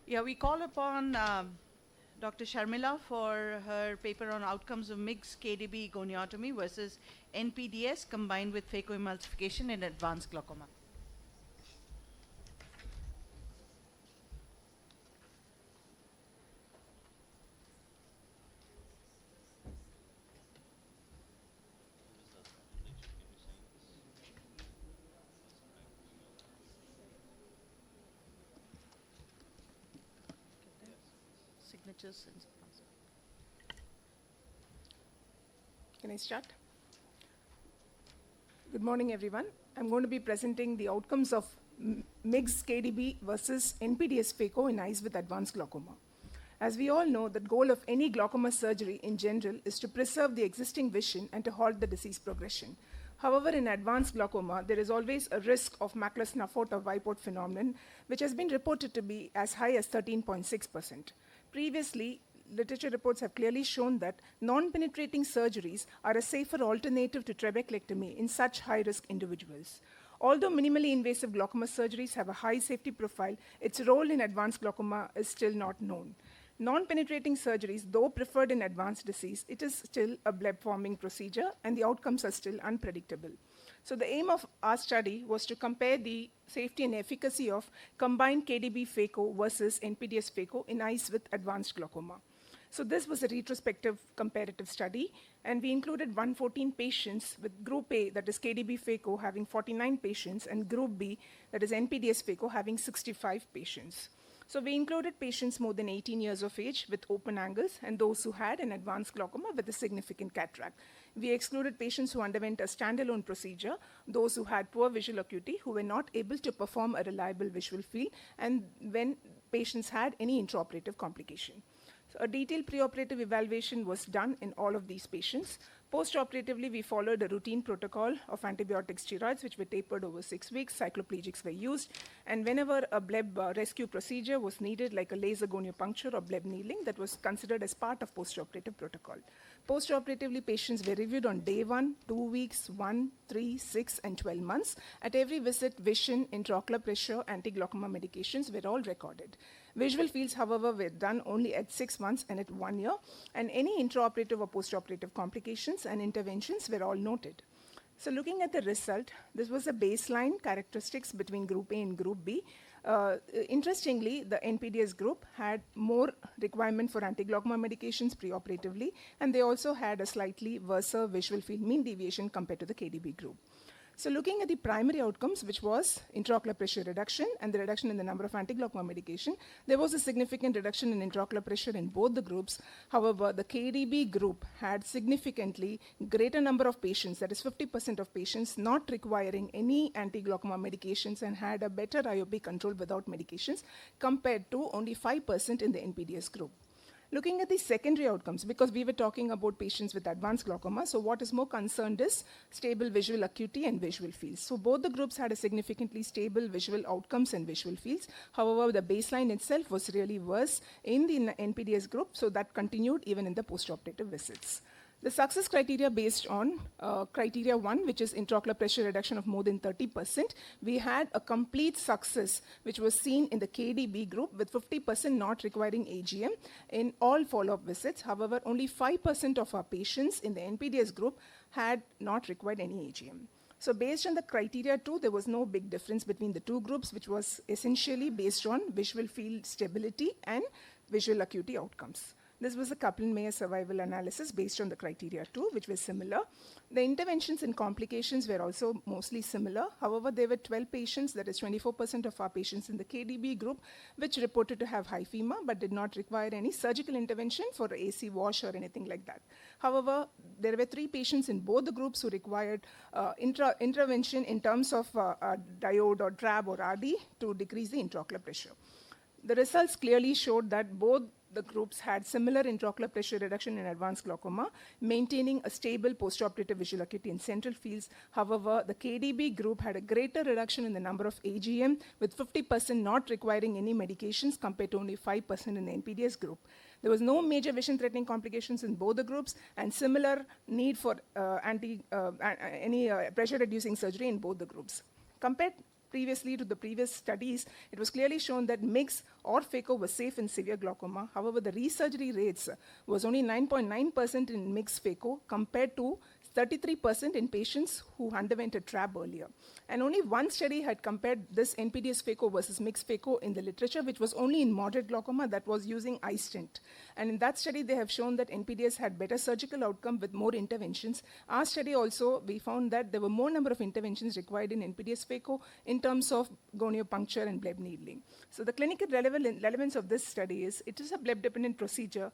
Yeah, we call upon Dr. Sharmila for her paper on outcomes of mixed KDB goniotomy versus NPDS combined with phacoemulsification in advanced glaucoma. Signatures and Can I start? Good morning, everyone. I'm going to be presenting the outcomes of mixed KDB versus NPDS phaco in eyes with advanced glaucoma. As we all know, the goal of any glaucoma surgery in general is to preserve the existing vision and to halt the disease progression. However, in advanced glaucoma, there is always a risk of macular snuff-out or wipeout phenomenon, which has been reported to be as high as 13.6%. Previously, literature reports have clearly shown that non-penetrating surgeries are a safer alternative to trabeculectomy in such high-risk individuals. Although minimally invasive glaucoma surgeries have a high safety profile, its role in advanced glaucoma is still not known. Non-penetrating surgeries, though preferred in advanced disease, it is still a bleb-forming procedure, and the outcomes are still unpredictable. So the aim of our study was to compare the safety and efficacy of combined KDB phaco versus NPDS phaco in eyes with advanced glaucoma. So this was a retrospective comparative study, and we included 114 patients with Group A, that is KDB phaco, having 49 patients, and Group B, that is NPDS phaco, having 65 patients. So we included patients more than 18 years of age with open angles and those who had an advanced glaucoma with a significant cataract. We excluded patients who underwent a standalone procedure, those who had poor visual acuity, who were not able to perform a reliable visual field, and when patients had any intraoperative complication. So a detailed preoperative evaluation was done in all of these patients. Postoperatively, we followed a routine protocol of antibiotic steroids, which were tapered over 6 weeks. Cycloplegics were used. And whenever a bleb rescue procedure was needed, like a laser goniopuncture or bleb needling, that was considered as part of postoperative protocol. Postoperatively, patients were reviewed on day 1, 2 weeks, 1, 3, 6, and 12 months. At every visit, vision, intraocular pressure, anti-glaucoma medications were all recorded. Visual fields, however, were done only at 6 months and at 1 year, and any intraoperative or postoperative complications and interventions were all noted. So looking at the result, this was a baseline characteristics between Group A and Group B. Interestingly, the NPDS group had more requirement for anti-glaucoma medications preoperatively, and they also had a slightly worse visual field mean deviation compared to the KDB group. So looking at the primary outcomes, which was intraocular pressure reduction and the reduction in the number of anti-glaucoma medication, there was a significant reduction in intraocular pressure in both the groups. However, the KDB group had significantly greater number of patients, that is 50% of patients, not requiring any anti-glaucoma medications and had a better IOP control without medications compared to only 5% in the NPDS group. Looking at the secondary outcomes, because we were talking about patients with advanced glaucoma, so what is more concerned is stable visual acuity and visual fields. So both the groups had a significantly stable visual outcomes and visual fields. However, the baseline itself was really worse in the NPDS group, so that continued even in the postoperative visits. The success criteria based on criteria 1, which is intraocular pressure reduction of more than 30%, we had a complete success, which was seen in the KDB group with 50% not requiring AGM in all follow-up visits. However, only 5% of our patients in the NPDS group had not required any AGM. So based on the criteria 2, there was no big difference between the two groups, which was essentially based on visual field stability and visual acuity outcomes. This was a Kaplan-Meier survival analysis based on the criteria 2, which was similar. The interventions and complications were also mostly similar. However, there were 12 patients, that is 24% of our patients in the KDB group, which reported to have hyphema but did not require any surgical intervention for AC wash or anything like that. However, there were 3 patients in both the groups who required intervention in terms of diode or DRAB or RD to decrease the intraocular pressure. The results clearly showed that both the groups had similar intraocular pressure reduction in advanced glaucoma, maintaining a stable postoperative visual acuity in central fields. However, the KDB group had a greater reduction in the number of AGM, with 50% not requiring any medications compared to only 5% in the NPDS group. There was no major vision-threatening complications in both the groups, and similar need for any pressure-reducing surgery in both the groups. Compared previously to the previous studies, it was clearly shown that MIGS or phaco was safe in severe glaucoma. However, the resurgery rates was only 9.9% in MIGS phaco compared to 33% in patients who underwent a TRAB earlier. And only one study had compared this NPDS phaco versus mixed phaco in the literature, which was only in moderate glaucoma, that was using eye stent. And in that study, they have shown that NPDS had better surgical outcome with more interventions. Our study also, we found that there were more number of interventions required in NPDS phaco in terms of goniopuncture and bleb needling. So the clinical relevance of this study is, it is a bleb-dependent procedure,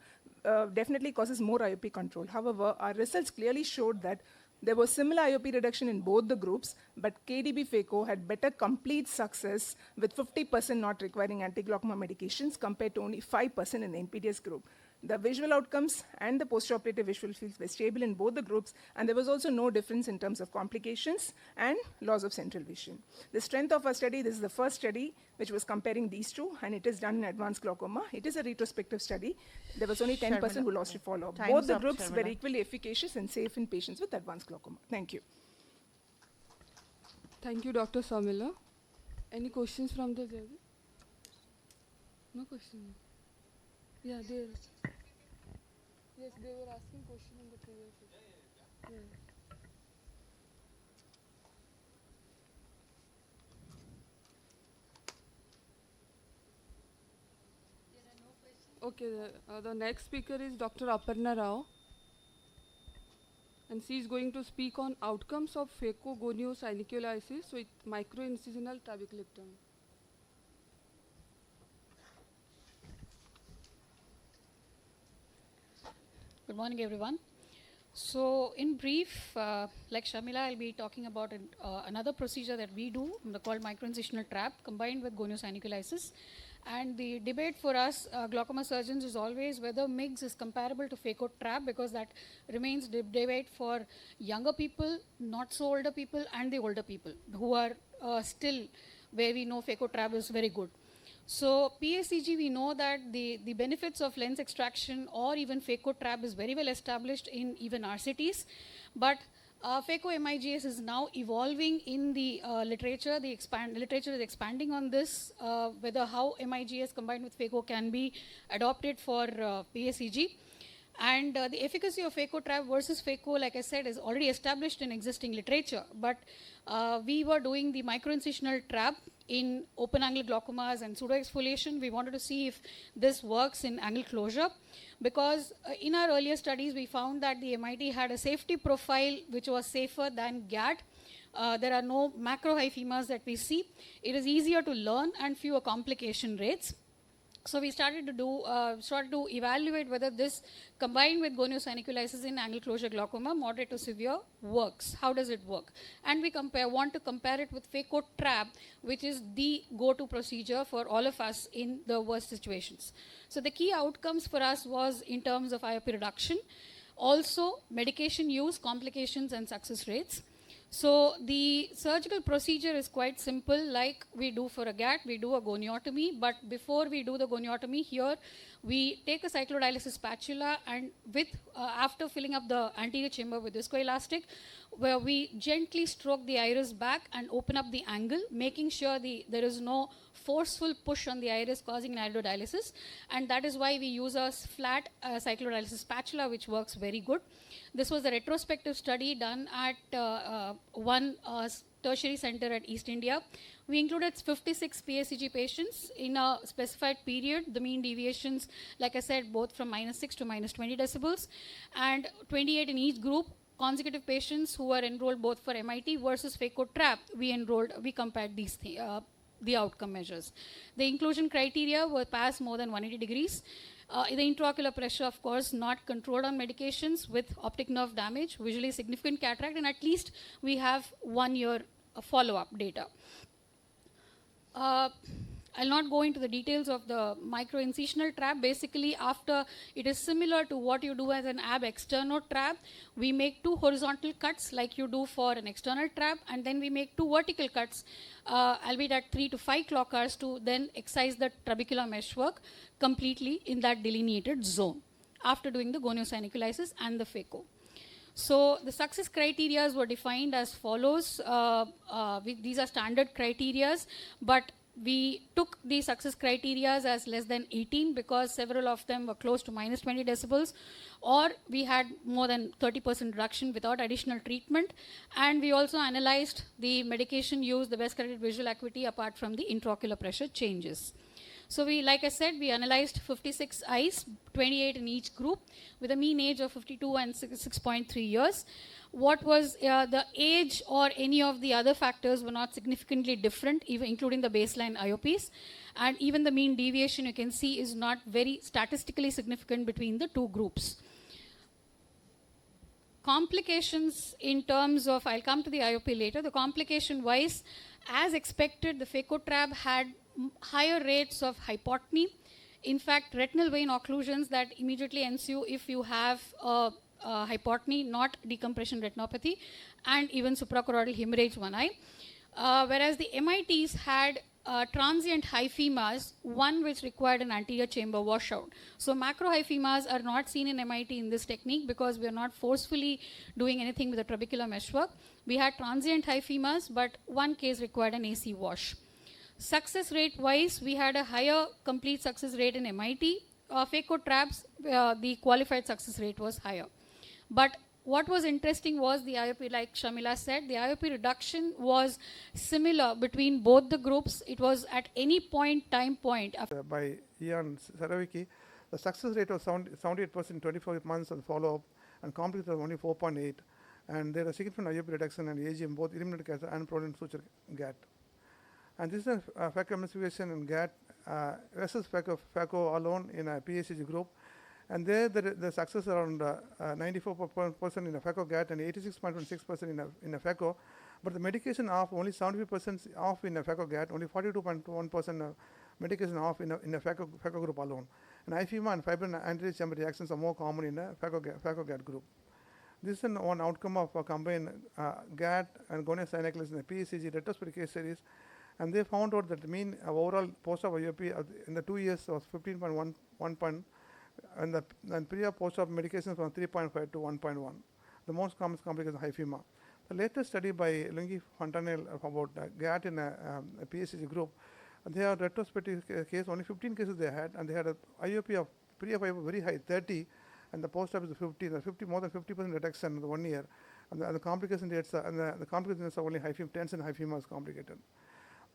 definitely causes more IOP control. However, our results clearly showed that there was similar IOP reduction in both the groups, but KDB phaco had better complete success with 50% not requiring anti-glaucoma medications compared to only 5% in the NPDS group. The visual outcomes and the postoperative visual fields were stable in both the groups, and there was also no difference in terms of complications and loss of central vision. The strength of our study, this is the first study which was comparing these two, and it is done in advanced glaucoma. It is a retrospective study. There was only 10% who lost to follow-up. Both the groups were equally efficacious and safe in patients with advanced glaucoma. Thank you. Thank you, Dr. Samila. Any questions from the judges? No question. Yeah, there. Yes, they were asking question in the previous session. Yeah. Okay, the next speaker is Dr. Aparna Rao, and she is going to speak on outcomes of phacogoniosynovitis with microincisional trabeculectomy. Good morning, everyone. So, in brief, like Shamila, I'll be talking about another procedure that we do called microincisional trap combined with goniosynovitis. And the debate for us glaucoma surgeons is always whether MIGS is comparable to phaco trap, because that remains debate for younger people, not so older people, and the older people who are still where we know phaco trap is very good. So PACG, we know that the benefits of lens extraction or even phaco trap is very well established in even RCTs, but phaco MIGS is now evolving in the literature. The literature is expanding on this, whether how MIGS combined with phaco can be adopted for PACG. And the efficacy of phaco trap versus phaco, like I said, is already established in existing literature. But we were doing the microincisional trap in open angle glaucomas and pseudoexfoliation. We wanted to see if this works in angle closure, because in our earlier studies we found that the MIT had a safety profile which was safer than GAT. There are no macrohyphemas that we see. It is easier to learn and fewer complication rates. So we started to evaluate whether this combined with goniosynovitis in angle closure glaucoma, moderate to severe, works. How does it work? And we want to compare it with phaco trap, which is the go-to procedure for all of us in the worst situations. So the key outcomes for us was in terms of IOP reduction, also medication use, complications, and success rates. So the surgical procedure is quite simple, like we do for a GAT. We do a goniotomy, but before we do the goniotomy here, we take a cyclodialysis spatula, and after filling up the anterior chamber with viscoelastic, where we gently stroke the iris back and open up the angle, making sure there is no forceful push on the iris causing an iridodialysis, and that is why we use a flat cyclodialysis spatula, which works very good. This was a retrospective study done at one tertiary center at East India. We included 56 PACG patients in a specified period. The mean deviations, like I said, both from -6 to -20 decibels, and 28 in each group. Consecutive patients who were enrolled both for MIT versus phaco trap, we compared these the outcome measures. The inclusion criteria were passed more than 180 degrees. The intraocular pressure, of course, not controlled on medications with optic nerve damage, visually significant cataract, and at least we have 1 year follow-up data. I'll not go into the details of the microincisional trap. Basically, after it is similar to what you do as an ab externo trap. We make 2 horizontal cuts like you do for an external trap, and then we make 2 vertical cuts, albeit at 3 to 5 clock hours, to then excise the trabecular meshwork completely in that delineated zone after doing the goniosynovitis and the phaco. So the success criteria were defined as follows. These are standard criteria, but we took the success criteria as less than 18 because several of them were close to minus 20 decibels, or we had more than 30% reduction without additional treatment. And we also analyzed the medication use, the best corrected visual acuity apart from the intraocular pressure changes. So we, like I said, we analyzed 56 eyes, 28 in each group, with a mean age of 52 and 6.3 years. What was the age or any of the other factors were not significantly different, even including the baseline IOPs. And even the mean deviation you can see is not very statistically significant between the two groups. Complications in terms of, I'll come to the IOP later, the complication wise, as expected, the phacotrab had higher rates of hypotony. In fact, retinal vein occlusions that immediately ensue if you have hypotony, not decompression retinopathy, and even suprachoroidal hemorrhage one eye. Whereas the MITs had transient hyphemas, one which required an anterior chamber washout. So macrohyphemas are not seen in MIT in this technique because we are not forcefully doing anything with the trabecular meshwork. We had transient hyphemas, but one case required an AC wash. Success rate wise, we had a higher complete success rate in MIT. Phacotrabs, the qualified success rate was higher. But what was interesting was the IOP, like Shamila said, the IOP reduction was similar between both the groups. It was at any time point. By Ian Saravicki, the success rate was 78% 24 months of follow-up, and complete was only 4.8. And there was significant IOP reduction and AGM, both eliminated cancer and protein suture GAT. And this is a phaco emulsification in GAT versus phaco alone in a PACG group. And there the success around 94% in a phaco GAT and 86.16% in a phaco. But the medication off only 75% off in a phaco GAT, only 42.1% medication off in a phaco group alone. And IFEMA and fibrin anterior chamber reactions are more common in a phaco GAT group. This is one outcome of a combined GAT and goniosynovitis in the PACG retrospective case series. And they found out that the mean overall post-op IOP in the 2 years was 15.1, and the pre-op post-op medications from 3.5 to 1.1. The most common complication is hyphema. The latest study by Lungi Fontanel about GAT in a PACG group, they have retrospective case, only 15 cases they had, and they had a IOP of pre-op very high, 30, and the post-op is 50, more than 50% reduction in the 1 year. And the complication rates are, and the complication rates are only hyphema, 10 and hyphema is complicated.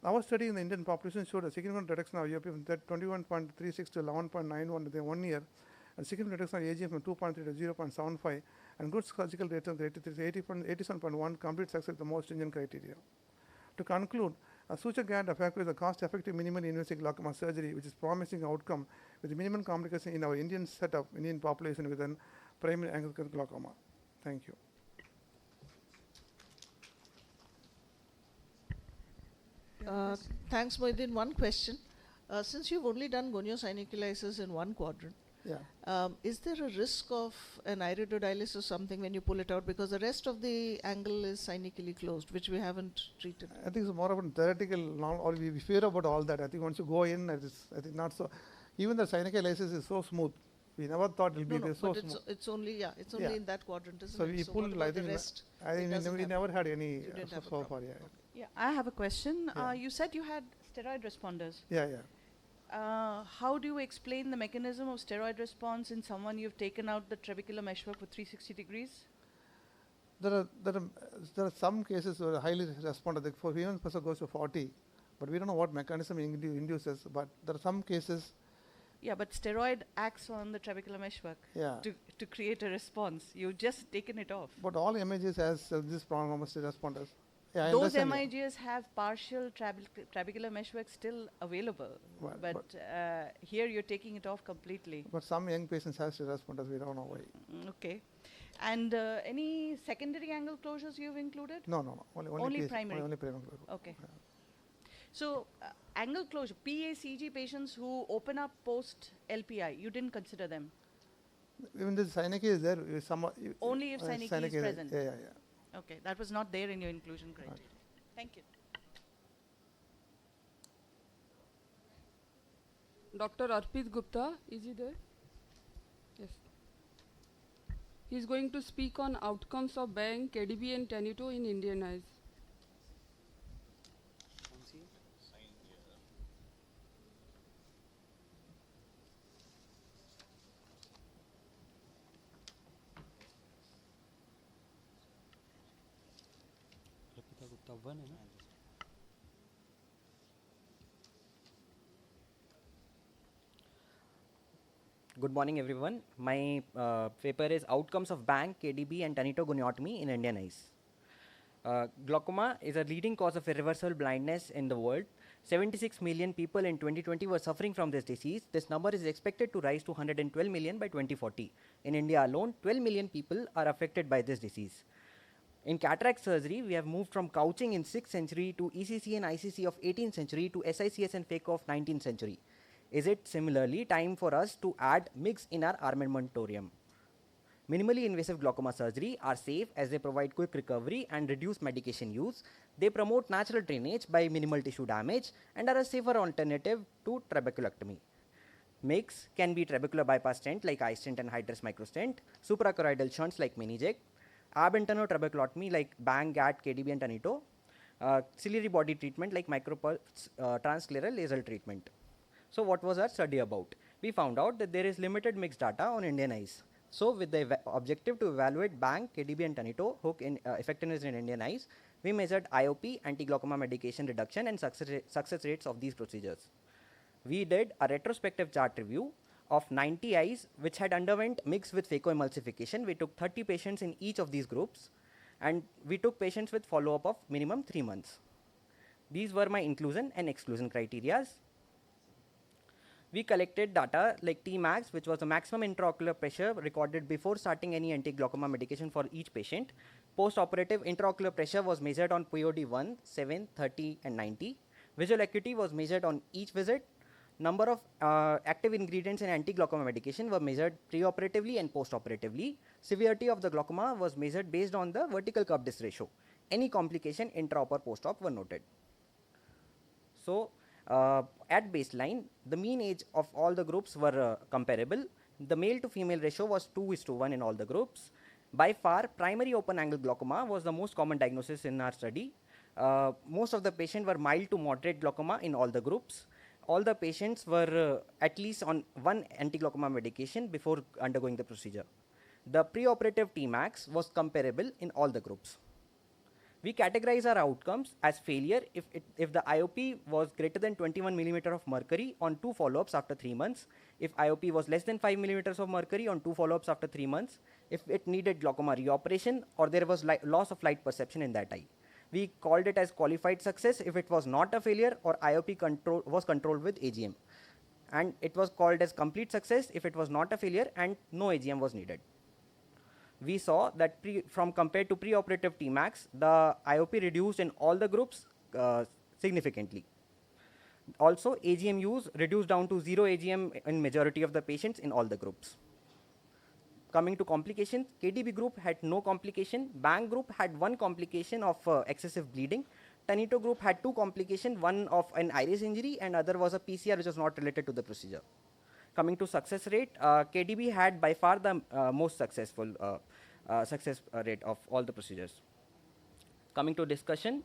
Our study in the Indian population showed a significant reduction of IOP from 21.36 to 11.91 within 1 year, and significant reduction of AGM from 2.3 to 0.75, and good surgical rate of 87.1, complete success is the most stringent criteria. To conclude, a suture GAT phaco is a cost-effective minimally invasive glaucoma surgery, which is promising outcome with minimum complication in our Indian setup, Indian population with an primary angle glaucoma. Thank you. Thanks, Mohiddin. One question. Since you've only done goniosynovitis in one quadrant, is there a risk of an iridodialysis or something when you pull it out? Because the rest of the angle is synically closed, which we haven't treated. I think it's more of a theoretical, or we fear about all that. I think once you go in, I think not so. Even the synicalisis is so smooth. We never thought it will be so smooth. It's only in that quadrant, isn't so it? we So pulled, I think, we never had any so far. Yeah. Yeah, I have a question. Yeah. You said you had steroid responders. Yeah. How do you explain the mechanism of steroid response in someone you've taken out the trabecular meshwork for 360 degrees? There are some cases where highly responded. For even person goes to 40, but we don't know what mechanism induces. But there are some cases. Yeah, but steroid acts on the trabecular meshwork to create a response. You've just taken it off. But all images has this problem of responders. Yeah, those MIGs have partial trabecular meshwork still available, but here you're taking it off completely. But some young patients have responders, we don't know why. Okay. And any secondary angle closures you've included? No. Only primary. Only primary. Okay. Yeah. So angle closure, PACG patients who open up post LPI, you didn't consider them? Even the synechiae is there. Only if synechiae is present? Yeah. Okay, that was not there in your inclusion criteria. Thank you. Dr. Arpit Gupta, is he there? Yes. He is going to speak on outcomes of Bang, KDB and Tanito in Indian eyes. Good morning, everyone. My paper is Outcomes of Bang, KDB, and Tanitogoniotomy in Indian eyes. Glaucoma is a leading cause of irreversible blindness in the world. 76 million people in 2020 were suffering from this disease. This number is expected to rise to 112 million by 2040. In India alone, 12 million people are affected by this disease. In cataract surgery, we have moved from couching in 6th century to ECC and ICC of 18th century to SICS and phaco of 19th century. Is it similarly time for us to add MIGS in our armamentarium? Minimally invasive glaucoma surgery are safe as they provide quick recovery and reduce medication use. They promote natural drainage by minimal tissue damage and are a safer alternative to trabeculectomy. MIGS can be trabecular bypass stent like iStent and Hydrus microstent, suprachoroidal shunts like Miniject, ab interno trabeculotomy like Bang, GAT, KDB and Tanito, ciliary body treatment like micropulse transscleral laser treatment. So what was our study about? We found out that there is limited mixed data on Indian eyes. So with the objective to evaluate Bang, KDB and Tanito hook in effectiveness in Indian eyes, we measured IOP, anti-glaucoma medication reduction and success rates of these procedures. We did a retrospective chart review of 90 eyes which had underwent mixed with phacoemulsification. We took 30 patients in each of these groups and we took patients with follow-up of minimum 3 months. These were my inclusion and exclusion criteria. We collected data like Tmax, which was the maximum intraocular pressure recorded before starting any anti-glaucoma medication for each patient. Post-operative intraocular pressure was measured on POD 1, 7, 30 and 90. Visual acuity was measured on each visit. Number of active ingredients in anti-glaucoma medication were measured preoperatively and postoperatively. Severity of the glaucoma was measured based on the vertical curve disc ratio. Any complication intra-op or post-op were noted. So, at baseline, the mean age of all the groups were comparable. The male to female ratio was 2:1 in all the groups. By far, primary open angle glaucoma was the most common diagnosis in our study. Most of the patients were mild to moderate glaucoma in all the groups. All the patients were at least on one anti-glaucoma medication before undergoing the procedure. The preoperative Tmax was comparable in all the groups. We categorize our outcomes as failure if the IOP was greater than 21 millimeter of mercury on 2 follow-ups after 3 months, if IOP was less than 5 millimeters of mercury on 2 follow-ups after 3 months, if it needed glaucoma reoperation, or there was loss of light perception in that eye. We called it as qualified success if it was not a failure or IOP was controlled with AGM. And it was called as complete success if it was not a failure and no AGM was needed. We saw that from compared to preoperative Tmax, the IOP reduced in all the groups significantly. Also, AGM use reduced down to 0 AGM in majority of the patients in all the groups. Coming to complications, KDB group had no complication, Bang group had 1 complication of excessive bleeding, Tanito group had 2 complications, one of an iris injury and other was a PCR which was not related to the procedure. Coming to success rate, KDB had by far the most successful success rate of all the procedures. Coming to discussion,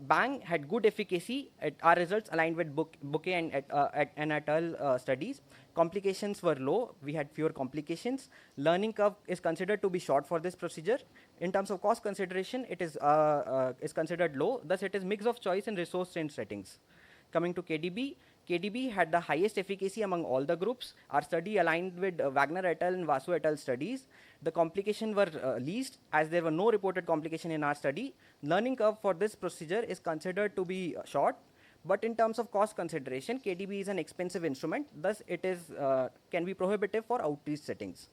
Bang had good efficacy. Our results aligned with Bouquet and et al. Studies. Complications were low. We had fewer complications. Learning curve is considered to be short for this procedure. In terms of cost consideration, it is considered low. Thus, it is mix of choice and resource-strained settings. Coming to KDB, KDB had the highest efficacy among all the groups. Our study aligned with Wagner et al. And Vasu et al. Studies. The complications were least as there were no reported complication in our study. Learning curve for this procedure is considered to be short, but in terms of cost consideration, KDB is an expensive instrument. Thus, it is can be prohibitive for outreach settings.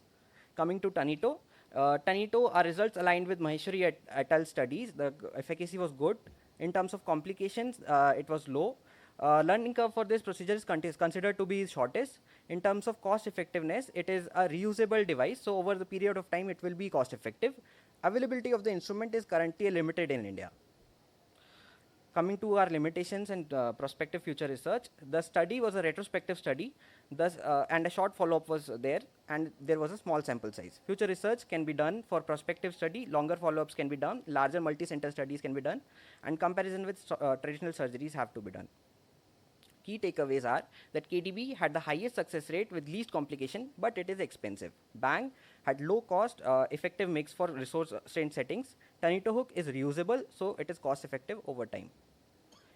Coming to Tanito, our results aligned with Maheshwari et al. Studies. The efficacy was good. In terms of complications, it was low. Learning curve for this procedure is considered to be shortest. In terms of cost effectiveness, it is a reusable device, so over the period of time it will be cost effective. Availability of the instrument is currently limited in India. Coming to our limitations and prospective future research, the study was a retrospective study, thus, and a short follow-up was there, and there was a small sample size. Future research can be done for prospective study, longer follow-ups can be done, larger multi-center studies can be done, and comparison with traditional surgeries have to be done. Key takeaways are that KDB had the highest success rate with least complication, but it is expensive. Bang had low cost, effective mix for resource strained settings. Tanito hook is reusable, so it is cost effective over time.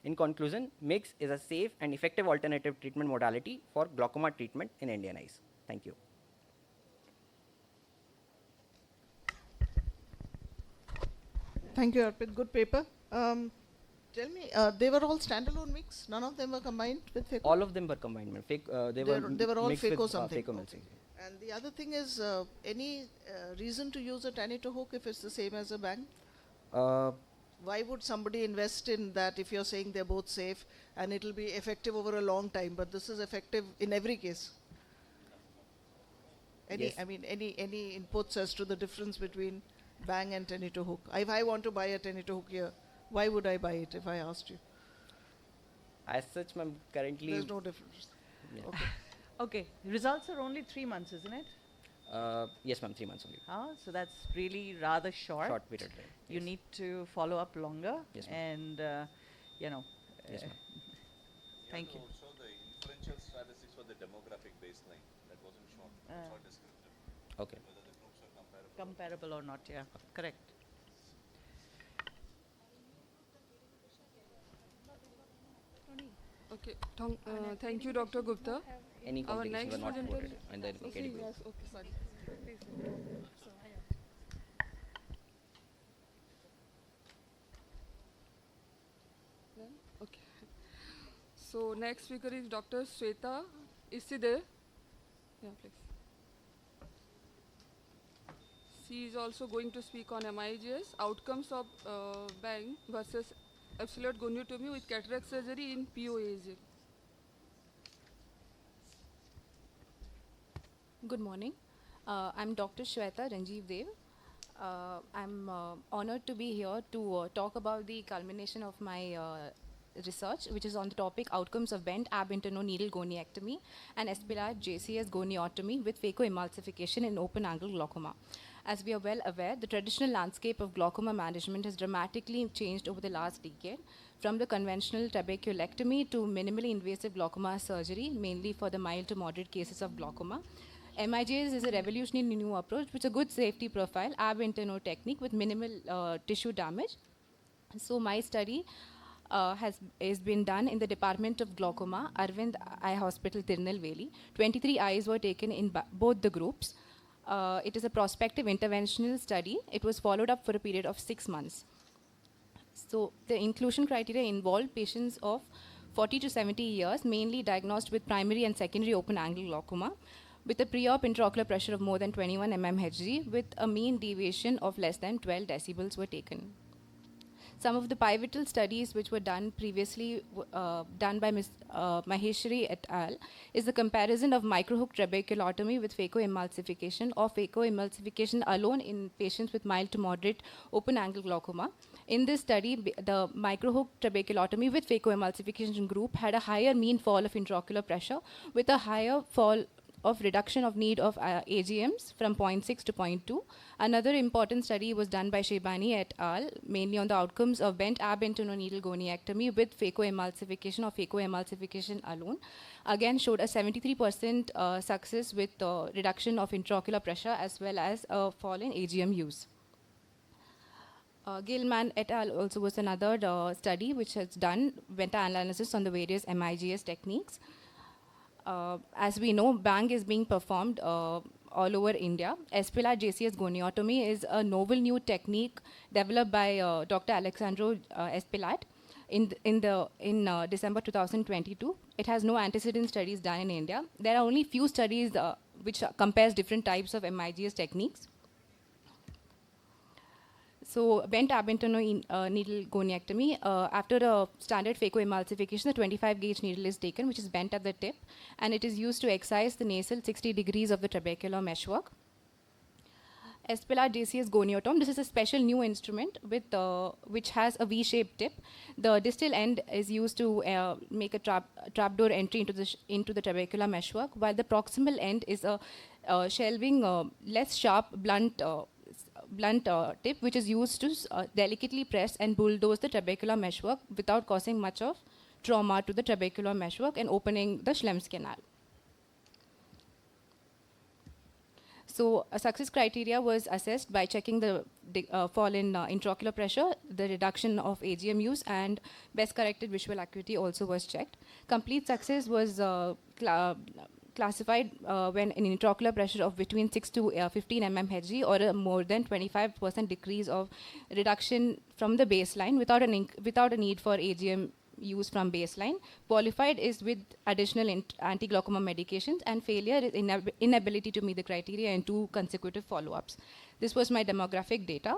In conclusion, MIGS is a safe and effective alternative treatment modality for glaucoma treatment in Indian eyes. Thank you. Thank you, Arpit. Good paper. Tell me, they were all standalone mix? None of them were combined with FACO? All of them were combined. They were all mixed FACO with, something. FACO Okay. And the other thing is, any reason to use a Tanito hook if it's the same as a bang? Why would somebody invest in that if you're saying they're both safe and it'll be effective over a long time, but this is effective in every case? Yes. Any inputs as to the difference between bang and Tanito hook? If I want to buy a Tanito hook here, why would I buy it if I asked you? As such, ma'am, currently... There's no difference. Yeah. Okay. Okay, results are only 3 months, isn't it? Yes, ma'am, 3 months only. So that's really rather short. Short period. Right? You Yes. need to follow up longer. Yes, ma'am. And, you know. Yes, ma'am. Thank you. Also, the inferential statistics for the demographic baseline that wasn't shown. It's all descriptive. Okay. Whether the groups are comparable. Comparable or not, yeah, correct. Okay, thank you, Dr. Gupta. Any Our complications next were not presenter- reported in the Okay, KDB. yes, okay, sorry. Then, okay. So next speaker is Dr. Shweta. Is she there? Yeah, please. She is also going to speak on MIGS, outcomes of bang versus absolute goniotomy with cataract surgery in POAG. Good morning. I'm Dr. Shweta Ranjeev Dev. I'm honored to be here to talk about the culmination of my research, which is on the topic outcomes of bent ab interno needle goniectomy and Espilat JCS goniotomy with phacoemulsification in open angle glaucoma. As we are well aware, the traditional landscape of glaucoma management has dramatically changed over the last decade, from the conventional trabeculectomy to minimally invasive glaucoma surgery, mainly for the mild to moderate cases of glaucoma. MIGS is a revolutionary new approach with a good safety profile, ab interno technique with minimal tissue damage. So my study has been done in the Department of Glaucoma, Arvind Eye Hospital, Tirunelveli. 23 eyes were taken in both the groups. It is a prospective interventional study. It was followed up for a period of 6 months. So the inclusion criteria involved patients of 40 to 70 years, mainly diagnosed with primary and secondary open angle glaucoma, with a pre-op intraocular pressure of more than 21 mmHg, with a mean deviation of less than 12 decibels were taken. Some of the pivotal studies which were done previously, done by Ms. Maheshwari et al., is the comparison of microhook trabeculotomy with phacoemulsification or phacoemulsification alone in patients with mild to moderate open angle glaucoma. In this study, the microhook trabeculotomy with phacoemulsification group had a higher mean fall of intraocular pressure with a higher fall of reduction of need of AGMs from 0.6 to 0.2. Another important study was done by Shebani et al., mainly on the outcomes of bent ab interno needle goniectomy with phacoemulsification or phacoemulsification alone. Again, showed a 73% success with reduction of intraocular pressure as well as a fall in AGM use. Gilman et al. Also was another study which has done meta-analysis on the various MIGS techniques. As we know, BANG is being performed all over India. Espilat JCS goniotomy is a novel new technique developed by Dr. Alexandro Espilat in December 2022. It has no antecedent studies done in India. There are only few studies which compares different types of MIGS techniques. So bent ab interno needle goniectomy, after a standard phacoemulsification, the 25 gauge needle is taken, which is bent at the tip, and it is used to excise the nasal 60 degrees of the trabecular meshwork. Espelard JCS goniotom. This is a special new instrument with which has a V-shaped tip. The distal end is used to make a trapdoor entry into the trabecular meshwork, while the proximal end is a shelving, less sharp, blunt tip, which is used to delicately press and bulldoze the trabecular meshwork without causing much of trauma to the trabecular meshwork and opening the Schlemm's canal. So a success criteria was assessed by checking the fall in intraocular pressure, the reduction of AGM use, and best corrected visual acuity also was checked. Complete success was classified when an intraocular pressure of between 6 to 15 mmHg or a more than 25% decrease of reduction from the baseline without a need for AGM use from baseline. Qualified is with additional anti-glaucoma medications, and failure is inability to meet the criteria in 2 consecutive follow-ups. This was my demographic data.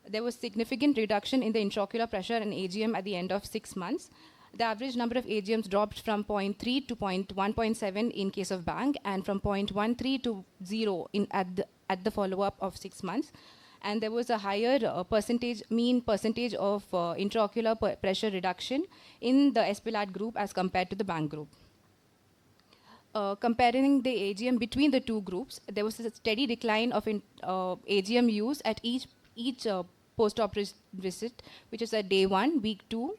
There was significant reduction in the intraocular pressure and AGM at the end of 6 months. The average number of AGMs dropped from 0.3 to 1.7 in case of Bang, and from 0.13 to 0 at the follow-up of 6 months. And there was a higher mean percentage of intraocular pressure reduction in the Espelard group as compared to the Bang group. Comparing the AGM between the 2 groups, there was a steady decline of AGM use at each post-op visit, which is at day 1, week 2,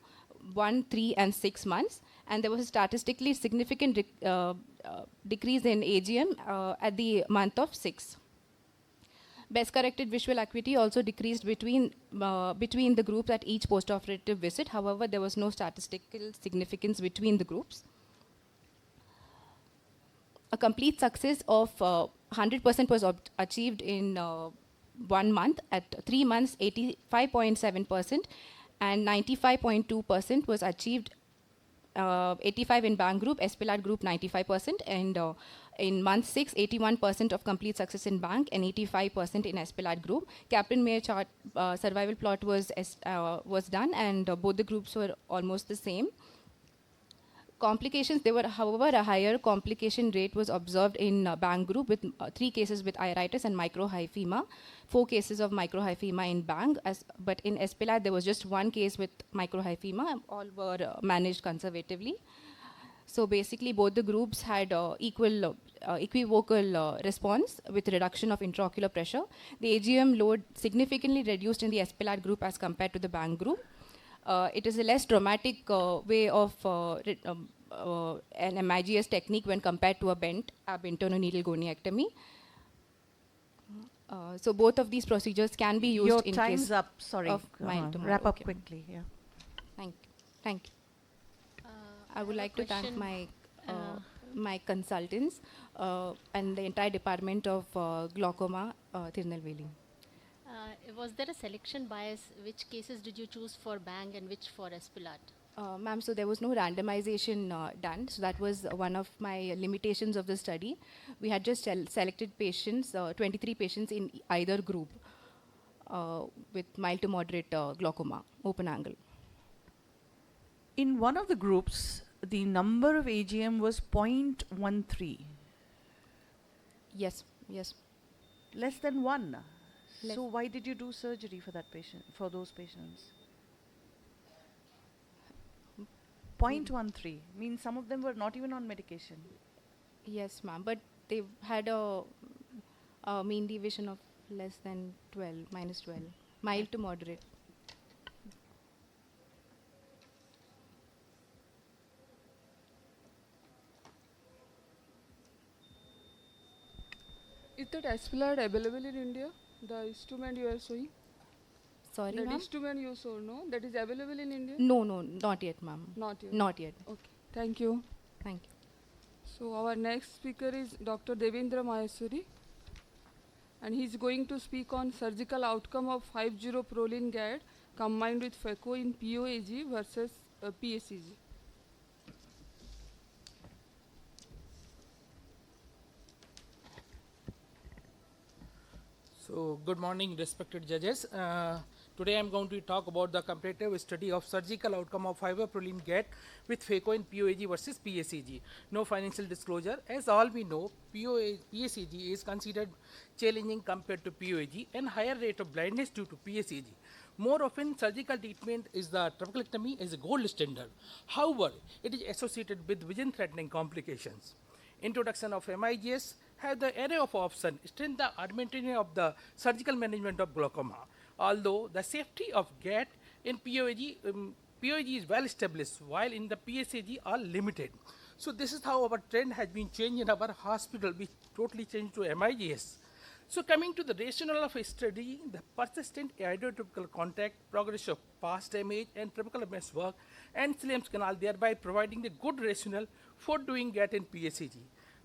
1, 3, and 6 months. And there was a statistically significant decrease in AGM at the month of 6. Best corrected visual acuity also decreased between the groups at each post-operative visit. However, there was no statistical significance between the groups. A complete success of 100% was achieved in 1 month. At 3 months, 85.7%, and 95.2% was achieved. 85 in Bang group, Espelard group 95%, and in month 6, 81% of complete success in Bang and 85% in Espelard group. Kaplan-Meier chart survival plot was done, and both the groups were almost the same. Complications, there were, however, a higher complication rate was observed in Bang group with 3 cases with iritis and microhyphema, 4 cases of microhyphema in Bang, but in Espelard there was just 1 case with microhyphema. All were managed conservatively. So basically both the groups had equivocal response with reduction of intraocular pressure. The AGM load significantly reduced in the Espelard group as compared to the Bang group. It is a less traumatic way of an MIGS technique when compared to a bent ab interno needle goniectomy. So both of these procedures can be used Your in time's case up. Sorry. of mild to Wrap moderate. up quickly. Yeah. Thank you. I would like to thank my my consultants and the entire department of glaucoma, Tirunelveli. Was there a selection bias? Which cases did you choose for Bang and which for Espelard? Ma'am, so there was no randomization done. So that was one of my limitations of the study. We had just selected patients, 23 patients in either group with mild to moderate glaucoma, open angle. In one of the groups, the number of AGM was 0.13. Yes. Less than 1. Less. So why did you do surgery for that patient, for those patients? 0.13 means some of them were not even on medication. Yes, ma'am. But they had a mean deviation of less than 12, minus 12. Mild to moderate. Is that Espelard available in India? The instrument you are showing? Sorry, That ma'am? instrument you saw, no? That is available in India? No, not yet, ma'am. Not yet. Not yet. Okay. Thank you. Thank you. So our next speaker is Dr. Devendra Maheswari, and he is going to speak on surgical outcome of 5-Prolin GAD combined with FECO in POAG versus PACG. So, good morning, respected judges. Today I'm going to talk about the comparative study of surgical outcome of hyperproline GAT with phaco in POAG versus PSEG. No financial disclosure. As all we know, PSEG is considered challenging compared to POAG and higher rate of blindness due to PSEG. More often, surgical treatment is the trabeculectomy as a gold standard. However, it is associated with vision-threatening complications. Introduction of MIGS has the array of options, strengthen the armamentarium of the surgical management of glaucoma. Although the safety of GAT in POAG is well established, while in the PSAG are limited. So this is how our trend has been changed in our hospital. We totally changed to MIGS. So coming to the rationale of a study, the persistent iodotropical contact, progress of past damage and trabecular mesh work and Williams canal, thereby providing the good rationale for doing GAT and PSEG.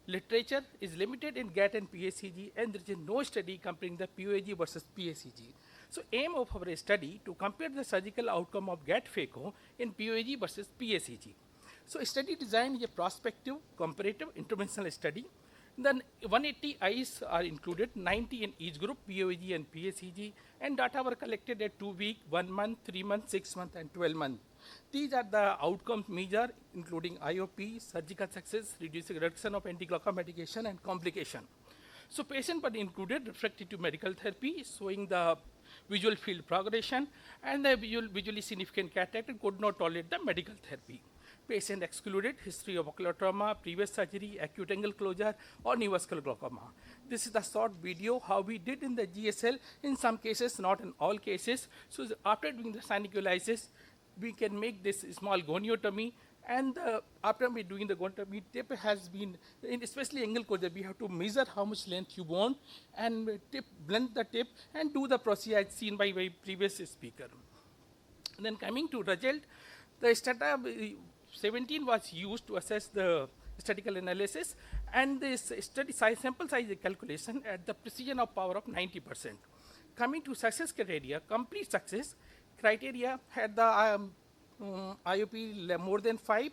Literature is limited in GAT and PSEG, and there is no study comparing the POAG versus PSEG. So aim of our study to compare the surgical outcome of GAT phaco in POAG versus PSEG. So study design is a prospective, comparative, interventional study. Then 180 eyes are included, 90 in each group, POAG and PSEG, and data were collected at 2 weeks, 1 month, 3 months, 6 months, and 12 months. These are the outcomes measured, including IOP, surgical success, reduction of anti-glaucoma medication, and complication. So patients were included refractory to medical therapy, showing the visual field progression, and the visually significant cataract and could not tolerate the medical therapy. Patient excluded history of ocular trauma, previous surgery, acute angle closure, or neovascular glaucoma. This is the short video how we did in the GSL, in some cases, not in all cases. So after doing the synecholysis, we can make this small goniotomy, and after we doing the goniotomy, tip has been, especially angle closure, we have to measure how much length you want, and blend the tip, and do the procedure as seen by my previous speaker. And then coming to result, the Stata 17 was used to assess the statistical analysis, and this study size, sample size calculation at the precision of power of 90%. Coming to success criteria, complete success criteria had the IOP more than 5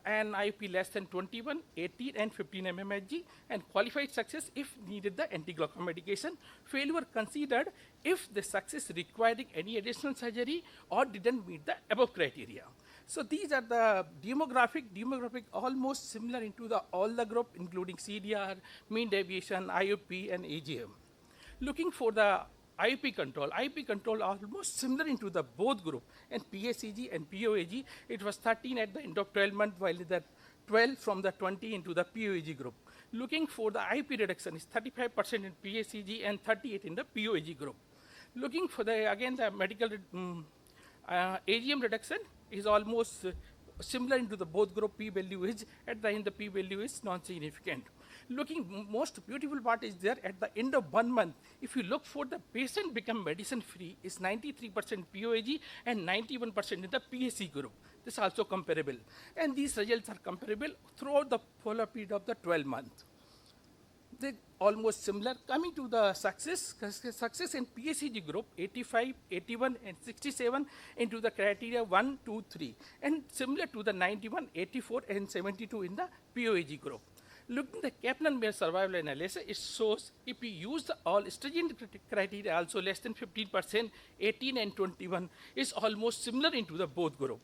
and IOP less than 21, 18 and 15 mmHg, and qualified success if needed the anti-glaucoma medication. Failure considered if the success requiring any additional surgery or didn't meet the above criteria. So these are the demographic almost similar into all the group, including CDR, mean deviation, IOP, and AGM. Looking for the IOP control almost similar into the both group, and PSEG and POAG, it was 13 at the end of 12 months, while the 12 from the 20 into the POAG group. Looking for the IOP reduction is 35% in PSEG and 38 in the POAG group. Looking for the, again, the medical AGM reduction is almost similar into the both group. P value is at the end, the P value is non-significant. Looking, most beautiful part is there at the end of 1 month. If you look for the patient become medicine free, is 93% POAG and 91% in the PSC group. This is also comparable, and these results are comparable throughout the follow-up period of the 12 months. They almost similar. Coming to the success in PSEG group, 85, 81, and 67 into the criteria 1, 2, 3, and similar to the 91, 84, and 72 in the POAG group. Looking at the Kaplan-Meier survival analysis, it shows if we use the all stringent criteria, also less than 15%, 18 and 21 is almost similar into the both group.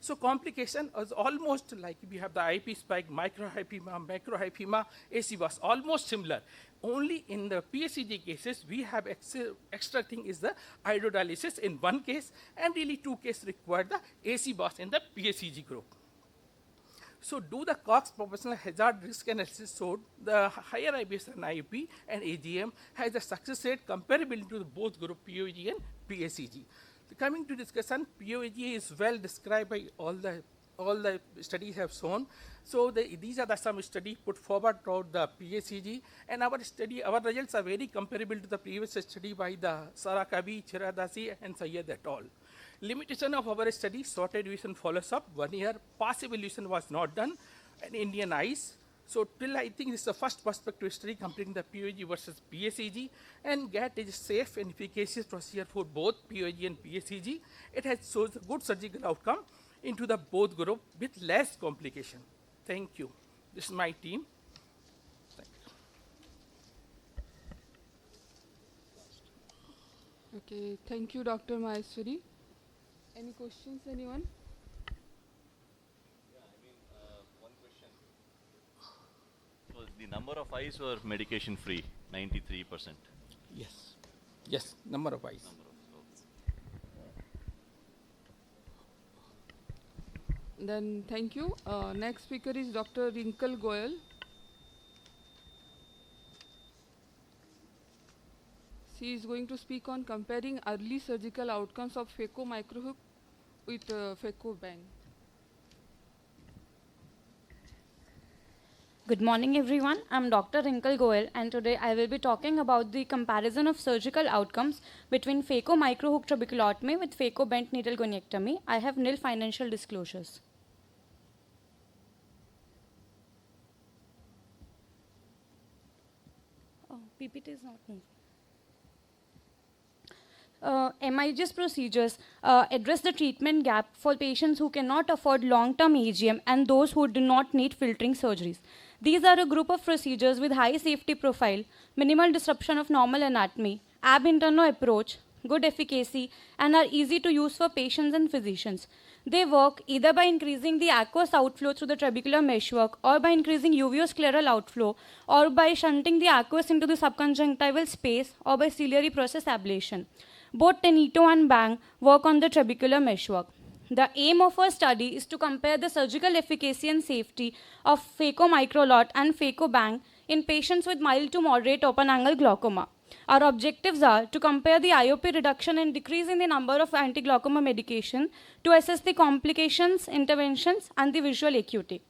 So complication is almost like we have the IP spike, microhypema, macrohypema, AC was almost similar. Only in the PSEG cases, we have extra thing is the iododialysis in one case, and really 2 cases require the AC bus in the PSEG group. So do the Cox proportional hazard risk analysis showed the higher IBS and IOP and AGM has a success rate comparable to the both group POAG and PSEG. Coming to discussion, POAG is well described by all the studies have shown. So these are the some studies put forward throughout the PSEG, and our results are very comparable to the previous study by the Sarakabi, Chiradasi, and Sayyed et al. Limitation of our study, short evaluation follows up 1 year, past evaluation was not done, and Indian eyes. So till I think this is the first perspective study comparing the POAG versus PSEG, and GAT is safe and efficacious procedure for both POAG and PSEG. It has shows a good surgical outcome into the both group with less complication. Thank you. This is my team. Thank you. Okay, thank you, Dr. Maheshwari. Any questions, anyone? One question. So the number of eyes were medication free, 93%. Yes. Yes, number of eyes. Then thank you. Next speaker is Dr. Rinkle Goyal. She is going to speak on comparing early surgical outcomes of phaco microhook with phaco bang. Good morning everyone, I'm Dr. Rinkle Goel and today I will be talking about the comparison of surgical outcomes between phaco microhook trabeculotomy with phaco bent needle goniectomy. I have nil financial disclosures. Oh, PPT is not moving. MIGS procedures address the treatment gap for patients who cannot afford long-term AGM and those who do not need filtering surgeries. These are a group of procedures with high safety profile, minimal disruption of normal anatomy, ab interno approach, good efficacy, and are easy to use for patients and physicians. They work either by increasing the aqueous outflow through the trabecular meshwork or by increasing uveoscleral outflow or by shunting the aqueous into the subconjunctival space or by ciliary process ablation. Both Tenito and Bang work on the trabecular meshwork. The aim of our study is to compare the surgical efficacy and safety of phaco microlot and phaco bang in patients with mild to moderate open-angle glaucoma. Our objectives are to compare the IOP reduction and decrease in the number of anti-glaucoma medication, to assess the complications, interventions, and the visual acuity.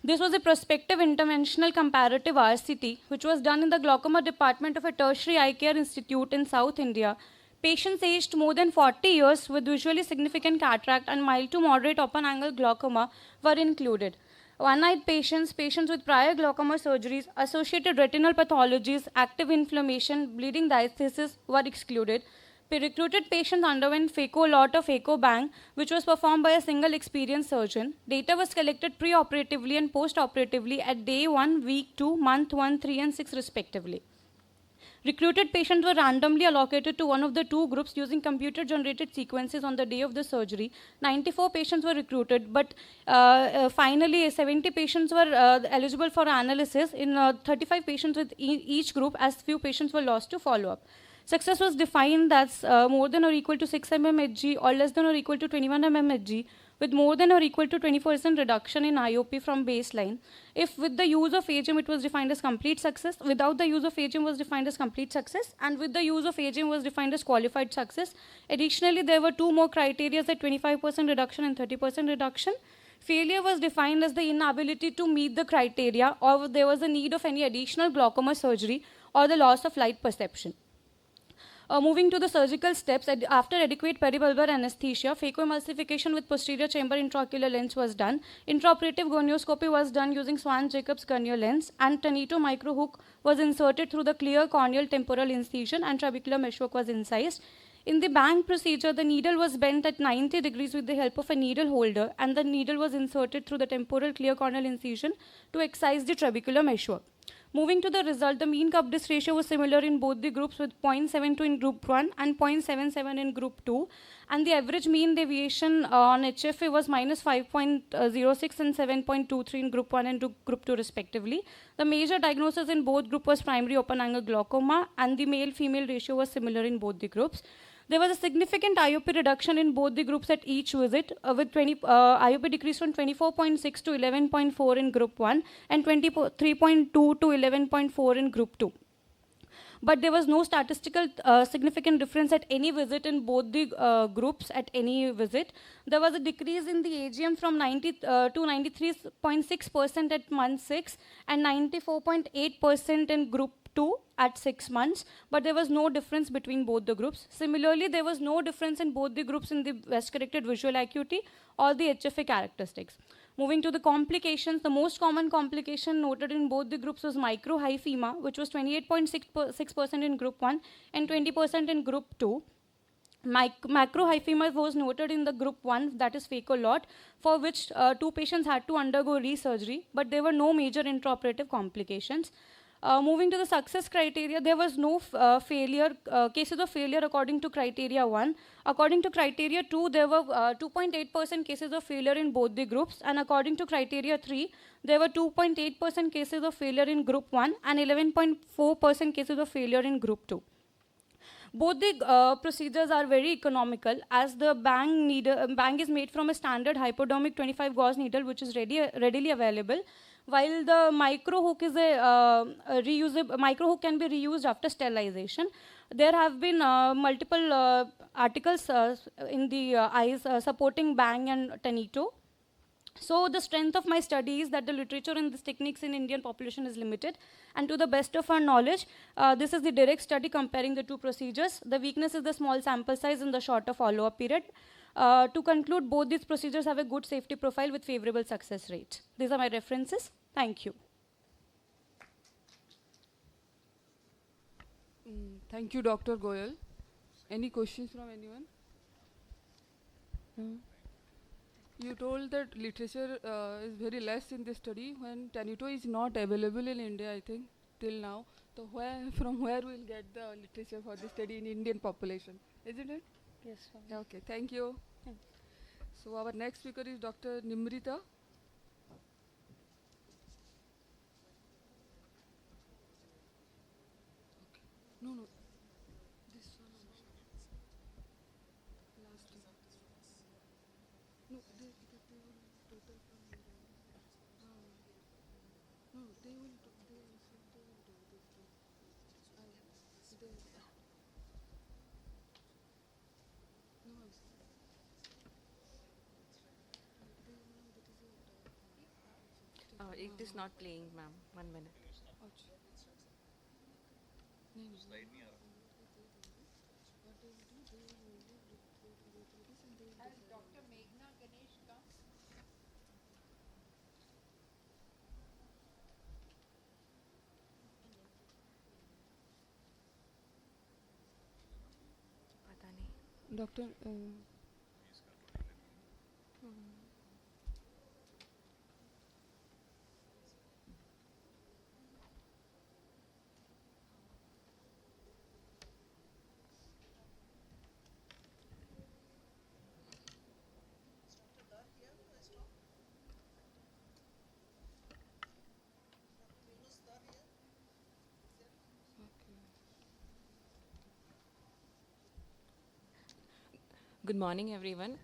This was a prospective interventional comparative RCT, which was done in the glaucoma department of a tertiary eye care institute in South India. Patients aged more than 40 years with visually significant cataract and mild to moderate open-angle glaucoma were included. One-eyed patients, patients with prior glaucoma surgeries, associated retinal pathologies, active inflammation, bleeding diathesis were excluded. Recruited patients underwent phaco lot or phaco bang, which was performed by a single experienced surgeon. Data was collected pre-operatively and post-operatively at day 1, week 2, month 1, 3, and 6 respectively. Recruited patients were randomly allocated to one of the two groups using computer-generated sequences on the day of the surgery. 94 patients were recruited, but finally 70 patients were eligible for analysis in 35 patients with each group, as few patients were lost to follow-up. Success was defined as more than or equal to 6 mmHg or less than or equal to 21 mmHg with more than or equal to 20% reduction in IOP from baseline. If with the use of AGM it was defined as complete success, without the use of AGM was defined as complete success, and with the use of AGM was defined as qualified success. Additionally, there were two more criteria, at 25% reduction and 30% reduction. Failure was defined as the inability to meet the criteria, or there was a need of any additional glaucoma surgery or the loss of light perception. Moving to the surgical steps, after adequate peribulbar anesthesia, phacoemulsification with posterior chamber intraocular lens was done. Intraoperative gonioscopy was done using Swan-Jacobs gonial lens, and Tenito microhook was inserted through the clear corneal temporal incision, and trabecular meshwork was incised. In the bang procedure, the needle was bent at 90 degrees with the help of a needle holder, and the needle was inserted through the temporal clear corneal incision to excise the trabecular meshwork. Moving to the result, the mean cup disc ratio was similar in both the groups with 0.72 in group 1 and 0.77 in group 2. And the average mean deviation on HFA was minus 5.06 and 7.23 in group 1 and group 2 respectively. The major diagnosis in both groups was primary open-angle glaucoma, and the male-female ratio was similar in both the groups. There was a significant IOP reduction in both the groups at each visit, with IOP decreased from 24.6 to 11.4 in group 1 and 23.2 to 11.4 in group 2. But there was no statistical significant difference at any visit in both the groups at any visit. There was a decrease in the AGM from 90 to 93.6% at month 6 and 94.8% in group 2 at 6 months, but there was no difference between both the groups. Similarly, there was no difference in both the groups in the best-corrected visual acuity or the HFA characteristics. Moving to the complications, the most common complication noted in both the groups was microhyphema, which was 28.6% in group 1 and 20% in group 2. Macrohyphema was noted in the group 1, that is phaco lot, for which 2 patients had to undergo resurgery, but there were no major intraoperative complications. Moving to the success criteria, there was no cases of failure according to criteria 1. According to criteria 2, there were 2.8% cases of failure in both the groups, and according to criteria 3, there were 2.8% cases of failure in group 1 and 11.4% cases of failure in group 2. Both the procedures are very economical, as the bang is made from a standard hypodermic 25 gauge needle, which is readily available, while the micro hook is micro hook can be reused after sterilization. There have been multiple articles in the eyes supporting bang and Tanito. So the strength of my study is that the literature in these techniques in Indian population is limited, and to the best of our knowledge, this is the direct study comparing the two procedures. The weakness is the small sample size and the shorter follow-up period. To conclude, both these procedures have a good safety profile with favorable success rate. These are my references. Thank you. Thank you, Dr. Goyal. Any questions from anyone? You told that literature is very less in this study when Tanito is not available in India, I think, till now. So from where we'll get the literature for this study in Indian population, isn't it? Yes. Yeah, okay, thank you. So our next speaker is Dr. Nimrita. No. This one. Last one. No, they will total from India. No, they will do this thing. It is not playing, ma'am. 1 minute. पता नहीं. Doctor. Good morning, everyone.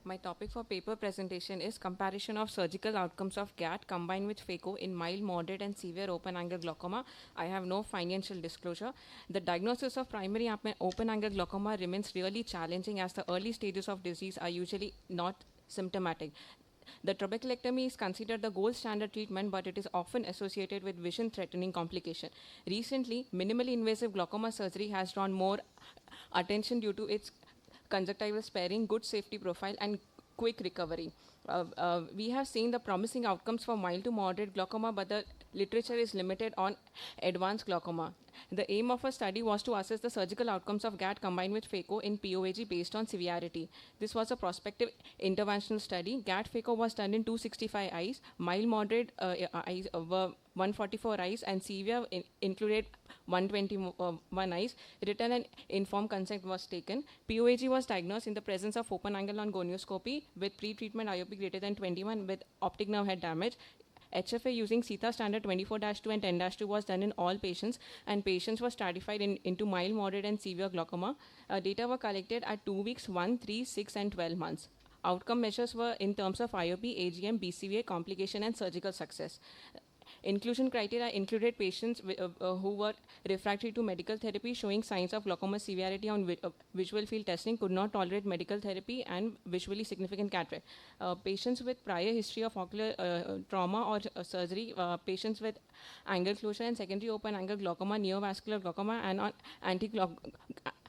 My topic for paper presentation is comparison of surgical outcomes of GAT combined with phaco in mild, moderate, and severe open-angle glaucoma. I have no financial disclosure. The diagnosis of primary open-angle glaucoma remains really challenging, as the early stages of disease are usually not symptomatic. The trabeculectomy is considered the gold standard treatment, but it is often associated with vision-threatening complication. Recently, minimally invasive glaucoma surgery has drawn more attention due to its conjunctival sparing, good safety profile, and quick recovery. We have seen the promising outcomes for mild to moderate glaucoma, but the literature is limited on advanced glaucoma. The aim of our study was to assess the surgical outcomes of GAT combined with phaco in POAG based on severity. This was a prospective interventional study. GAT phaco was done in 265 eyes, mild moderate eyes were 144 eyes, and severe included 121 eyes. Written and informed consent was taken. POAG was diagnosed in the presence of open angle on gonioscopy with pre-treatment IOP greater than 21 with optic nerve head damage. HFA using CETA standard 24-2 and 10-2 was done in all patients, and patients were stratified into mild, moderate, and severe glaucoma. Data were collected at 2 weeks, 1, 3, 6, and 12 months. Outcome measures were in terms of IOP, AGM, BCVA, complication, and surgical success. Inclusion criteria included patients who were refractory to medical therapy, showing signs of glaucoma severity on visual field testing, could not tolerate medical therapy, and visually significant cataract. Patients with prior history of ocular trauma or surgery, patients with angle closure and secondary open angle glaucoma, neovascular glaucoma, and on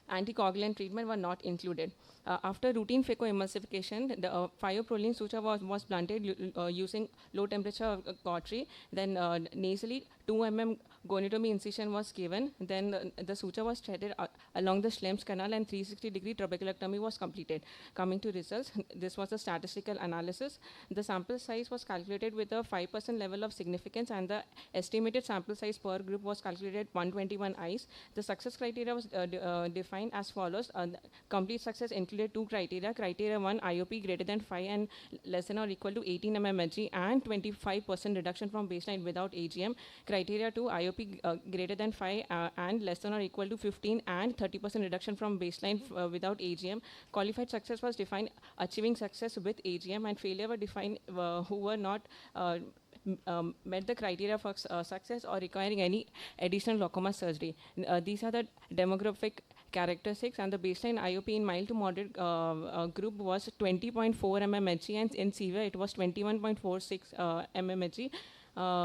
anticoagulant treatment were not included. After routine phacoemulsification, the phyproline suture was blunted using low temperature cautery, then nasally 2 mm goniotomy incision was given. Then the suture was threaded along the Schlem's canal and 360-degree trabeculectomy was completed. Coming to results, this was a statistical analysis. The sample size was calculated with a 5% level of significance, and the estimated sample size per group was calculated 121 eyes. The success criteria was defined as follows. Complete success included 2 criteria. Criteria 1, IOP greater than 5 and less than or equal to 18 mmHg and 25% reduction from baseline without AGM. Criteria 2, IOP greater than 5 and less than or equal to 15 and 30% reduction from baseline without AGM. Qualified success was defined achieving success with AGM, and failure were defined who were not met the criteria for success or requiring any additional glaucoma surgery. These are the demographic characteristics, and the baseline IOP in mild to moderate group was 20.4 mmHg, and in severe it was 21.46 mmHg.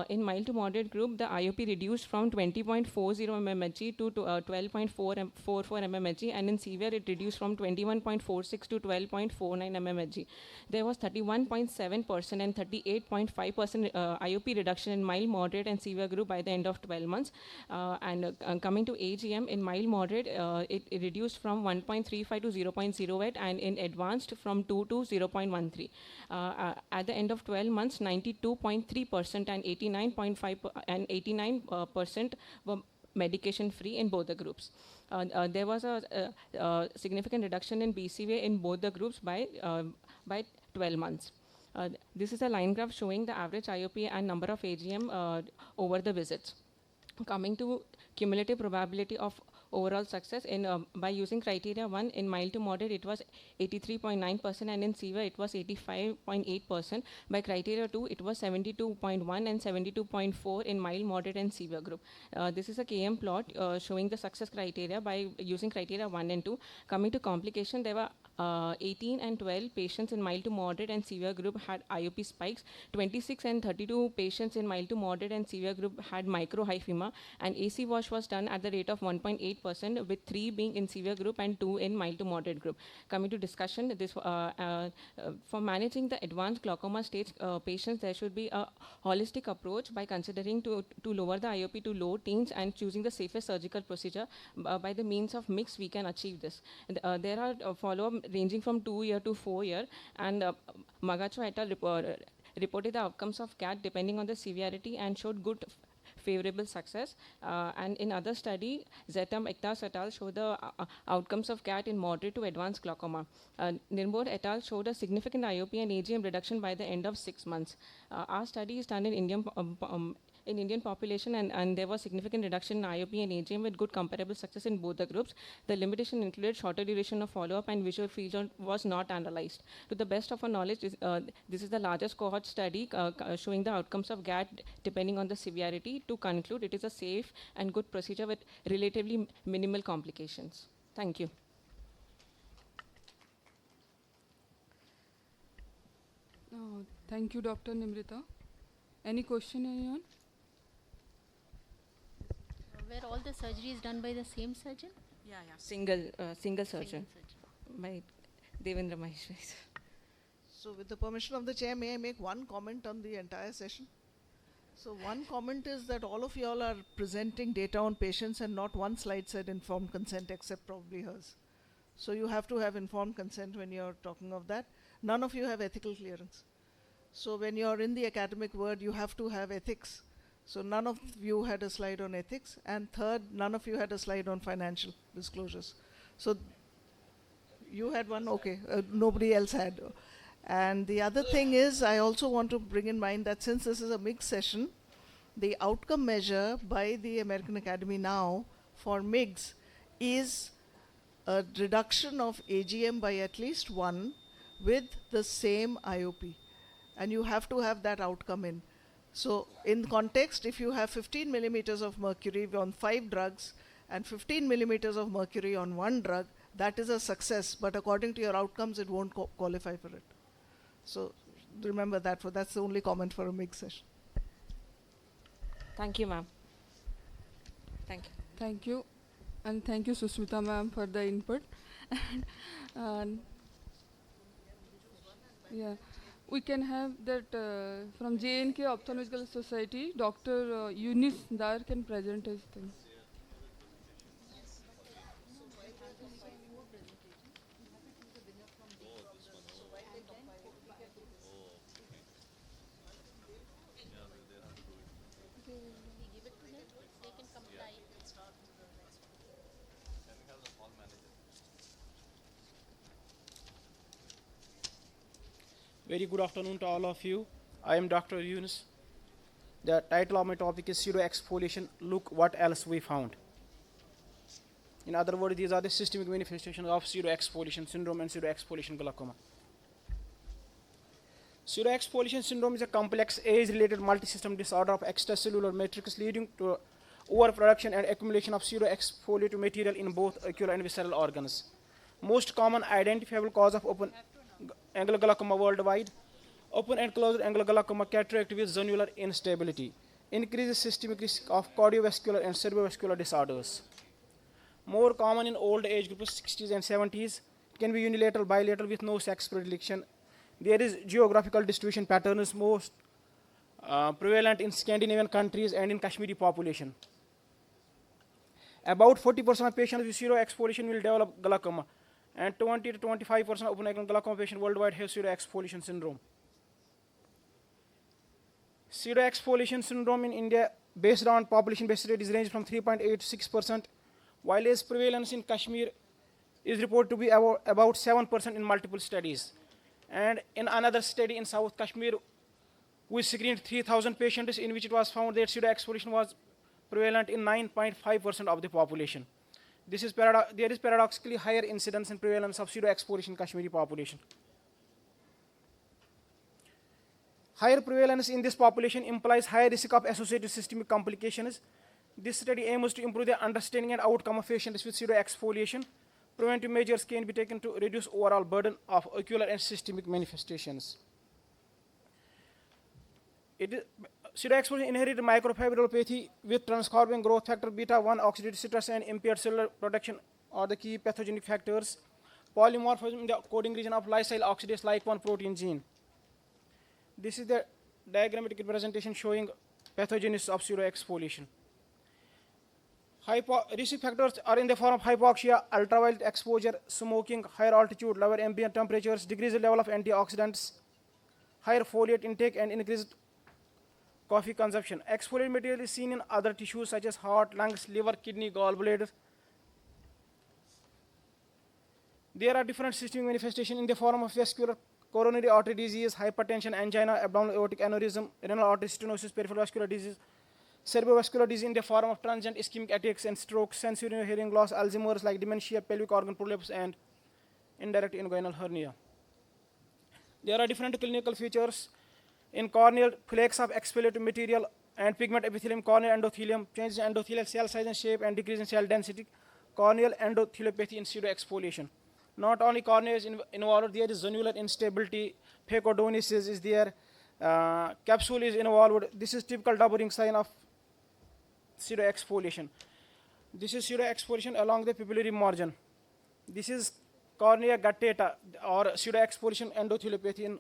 In mild to moderate group, the IOP reduced from 20.40 mmHg to 12.44 mmHg, and in severe it reduced from 21.46 to 12.49 mmHg. There was 31.7% and 38.5% IOP reduction in mild, moderate, and severe group by the end of 12 months. Coming to AGM, in mild moderate, it reduced from 1.35 to 0.08, and in advanced from 2 to 0.13. At the end of 12 months, 92.3% and 89% were medication free in both the groups. There was a significant reduction in BCVA in both the groups by 12 months. This is a line graph showing the average IOP and number of AGM over the visits. Coming to cumulative probability of overall success by using criteria 1, in mild to moderate it was 83.9%, and in severe it was 85.8%. By criteria 2 it was 72.1 and 72.4 in mild, moderate, and severe group. This is a KM plot showing the success criteria by using criteria 1 and 2. Coming to complication, there were 18 and 12 patients in mild to moderate and severe group had IOP spikes. 26 and 32 patients in mild to moderate and severe group had microhyphema, and AC wash was done at the rate of 1.8%, with 3 being in severe group and 2 in mild to moderate group. Coming to discussion, this for managing the advanced glaucoma stage patients, there should be a holistic approach by considering to lower the IOP to low teens and choosing the safest surgical procedure. By the means of mix, we can achieve this. There are follow-up ranging from 2 year to 4 year, and Magacho et al. Reported the outcomes of CAT depending on the severity and showed good favorable success. And in other study, Zetam et al. Showed the outcomes of CAT in moderate to advanced glaucoma. Nirbor et al. Showed a significant IOP and AGM reduction by the end of 6 months. Our study is done in Indian population, and there was significant reduction in IOP and AGM with good comparable success in both the groups. The limitation included shorter duration of follow-up, and visual field was not analyzed. To the best of our knowledge, this is the largest cohort study showing the outcomes of GAT depending on the severity. To conclude, it is a safe and good procedure with relatively minimal complications. Thank you. Thank you, Dr. Nimrita. Any question, anyone? Were all the surgeries done by the same surgeon? Yeah. Single surgeon by Devendra Maheshwari. So with the permission of the chair, may I make one comment on the entire session? So one comment is that all of you all are presenting data on patients, and not one slide said informed consent except probably hers. So you have to have informed consent when you're talking of that. None of you have ethical clearance. So when you're in the academic world, you have to have ethics. So none of you had a slide on ethics. And third, none of you had a slide on financial disclosures. So you had one? Okay. Nobody else had. And the other thing is, I also want to bring in mind that since this is a mixed session, the outcome measure by the American Academy now for MIGS is a reduction of AGM by at least 1 with the same IOP. And you have to have that outcome in. So in context, if you have 15 millimeters of mercury on 5 drugs and 15 millimeters of mercury on 1 drug, that is a success. But according to your outcomes, it won't qualify for it. So remember that. That's the only comment for a mixed session. Thank you, ma'am. Thank you. Thank you. And thank you, Susmita ma'am, for the input. Yeah. we can have that from JNK Ophthalmological Society, Dr. Eunice Dar can present his thing. Very good afternoon to all of you. I am Dr. Yunus. The title of my topic is pseudoexfoliation. Look what else we found. In other words, these are the systemic manifestations of pseudoexfoliation syndrome and pseudoexfoliation glaucoma. Pseudoexfoliation syndrome is a complex age-related multisystem disorder of extracellular matrix leading to overproduction and accumulation of pseudoexfoliative material in both ocular and visceral organs. Most common identifiable cause of open angle glaucoma worldwide. Open and closed angle glaucoma cataract with zonular instability increases systemic risk of cardiovascular and cerebrovascular disorders. More common in old age groups, 60s and 70s. It can be unilateral, bilateral with no sex predilection. There is geographical distribution patterns most prevalent in Scandinavian countries and in Kashmiri population. About 40% of patients with pseudoexfoliation will develop glaucoma, and 20 to 25% of open angle glaucoma patients worldwide have pseudoexfoliation syndrome. Pseudoexfoliation syndrome in India, based on population-based rate, is ranged from 3.8 to 6%, while its prevalence in Kashmir is reported to be about 7% in multiple studies. And in another study in South Kashmir, we screened 3,000 patients in which it was found that pseudoexfoliation was prevalent in 9.5% of the population. There is paradoxically higher incidence and prevalence of pseudoexfoliation in Kashmiri population. Higher prevalence in this population implies higher risk of associated systemic complications. This study aims to improve the understanding and outcome of patients with pseudoexfoliation. Preventive measures can be taken to reduce overall burden of ocular and systemic manifestations. Pseudoexfoliation inherited microfibrillopathy with transcribing growth factor beta 1 oxidative stress and impaired cellular protection are the key pathogenic factors. Polymorphism in the coding region of lysyl oxidase like 1 protein gene. This is the diagrammatic representation showing pathogenesis of pseudoexfoliation. Risk factors are in the form of hypoxia, ultraviolet exposure, smoking, higher altitude, lower ambient temperatures, decreased level of antioxidants, higher foliate intake, and increased coffee consumption. Exfoliated material is seen in other tissues such as heart, lungs, liver, kidney, gallbladder. There are different systemic manifestations in the form of vascular coronary artery disease, hypertension, angina, abdominal aortic aneurysm, renal artery stenosis, peripheral vascular disease, cerebrovascular disease in the form of transient ischemic attacks and strokes, sensory hearing loss, Alzheimer's like dementia, pelvic organ prolapse, and indirect inguinal hernia. There are different clinical features in corneal flakes of exfoliative material and pigment epithelium, corneal endothelium, changes in endothelial cell size and shape, and decrease in cell density, corneal endotheliopathy in pseudoexfoliation. Not only cornea is involved, there is zonular instability, phacodonesis is there, capsule is involved. This is typical double ring sign of pseudoexfoliation. This is pseudoexfoliation along the pupillary margin. This is cornea guttata or pseudoexfoliation endotheliopathy. In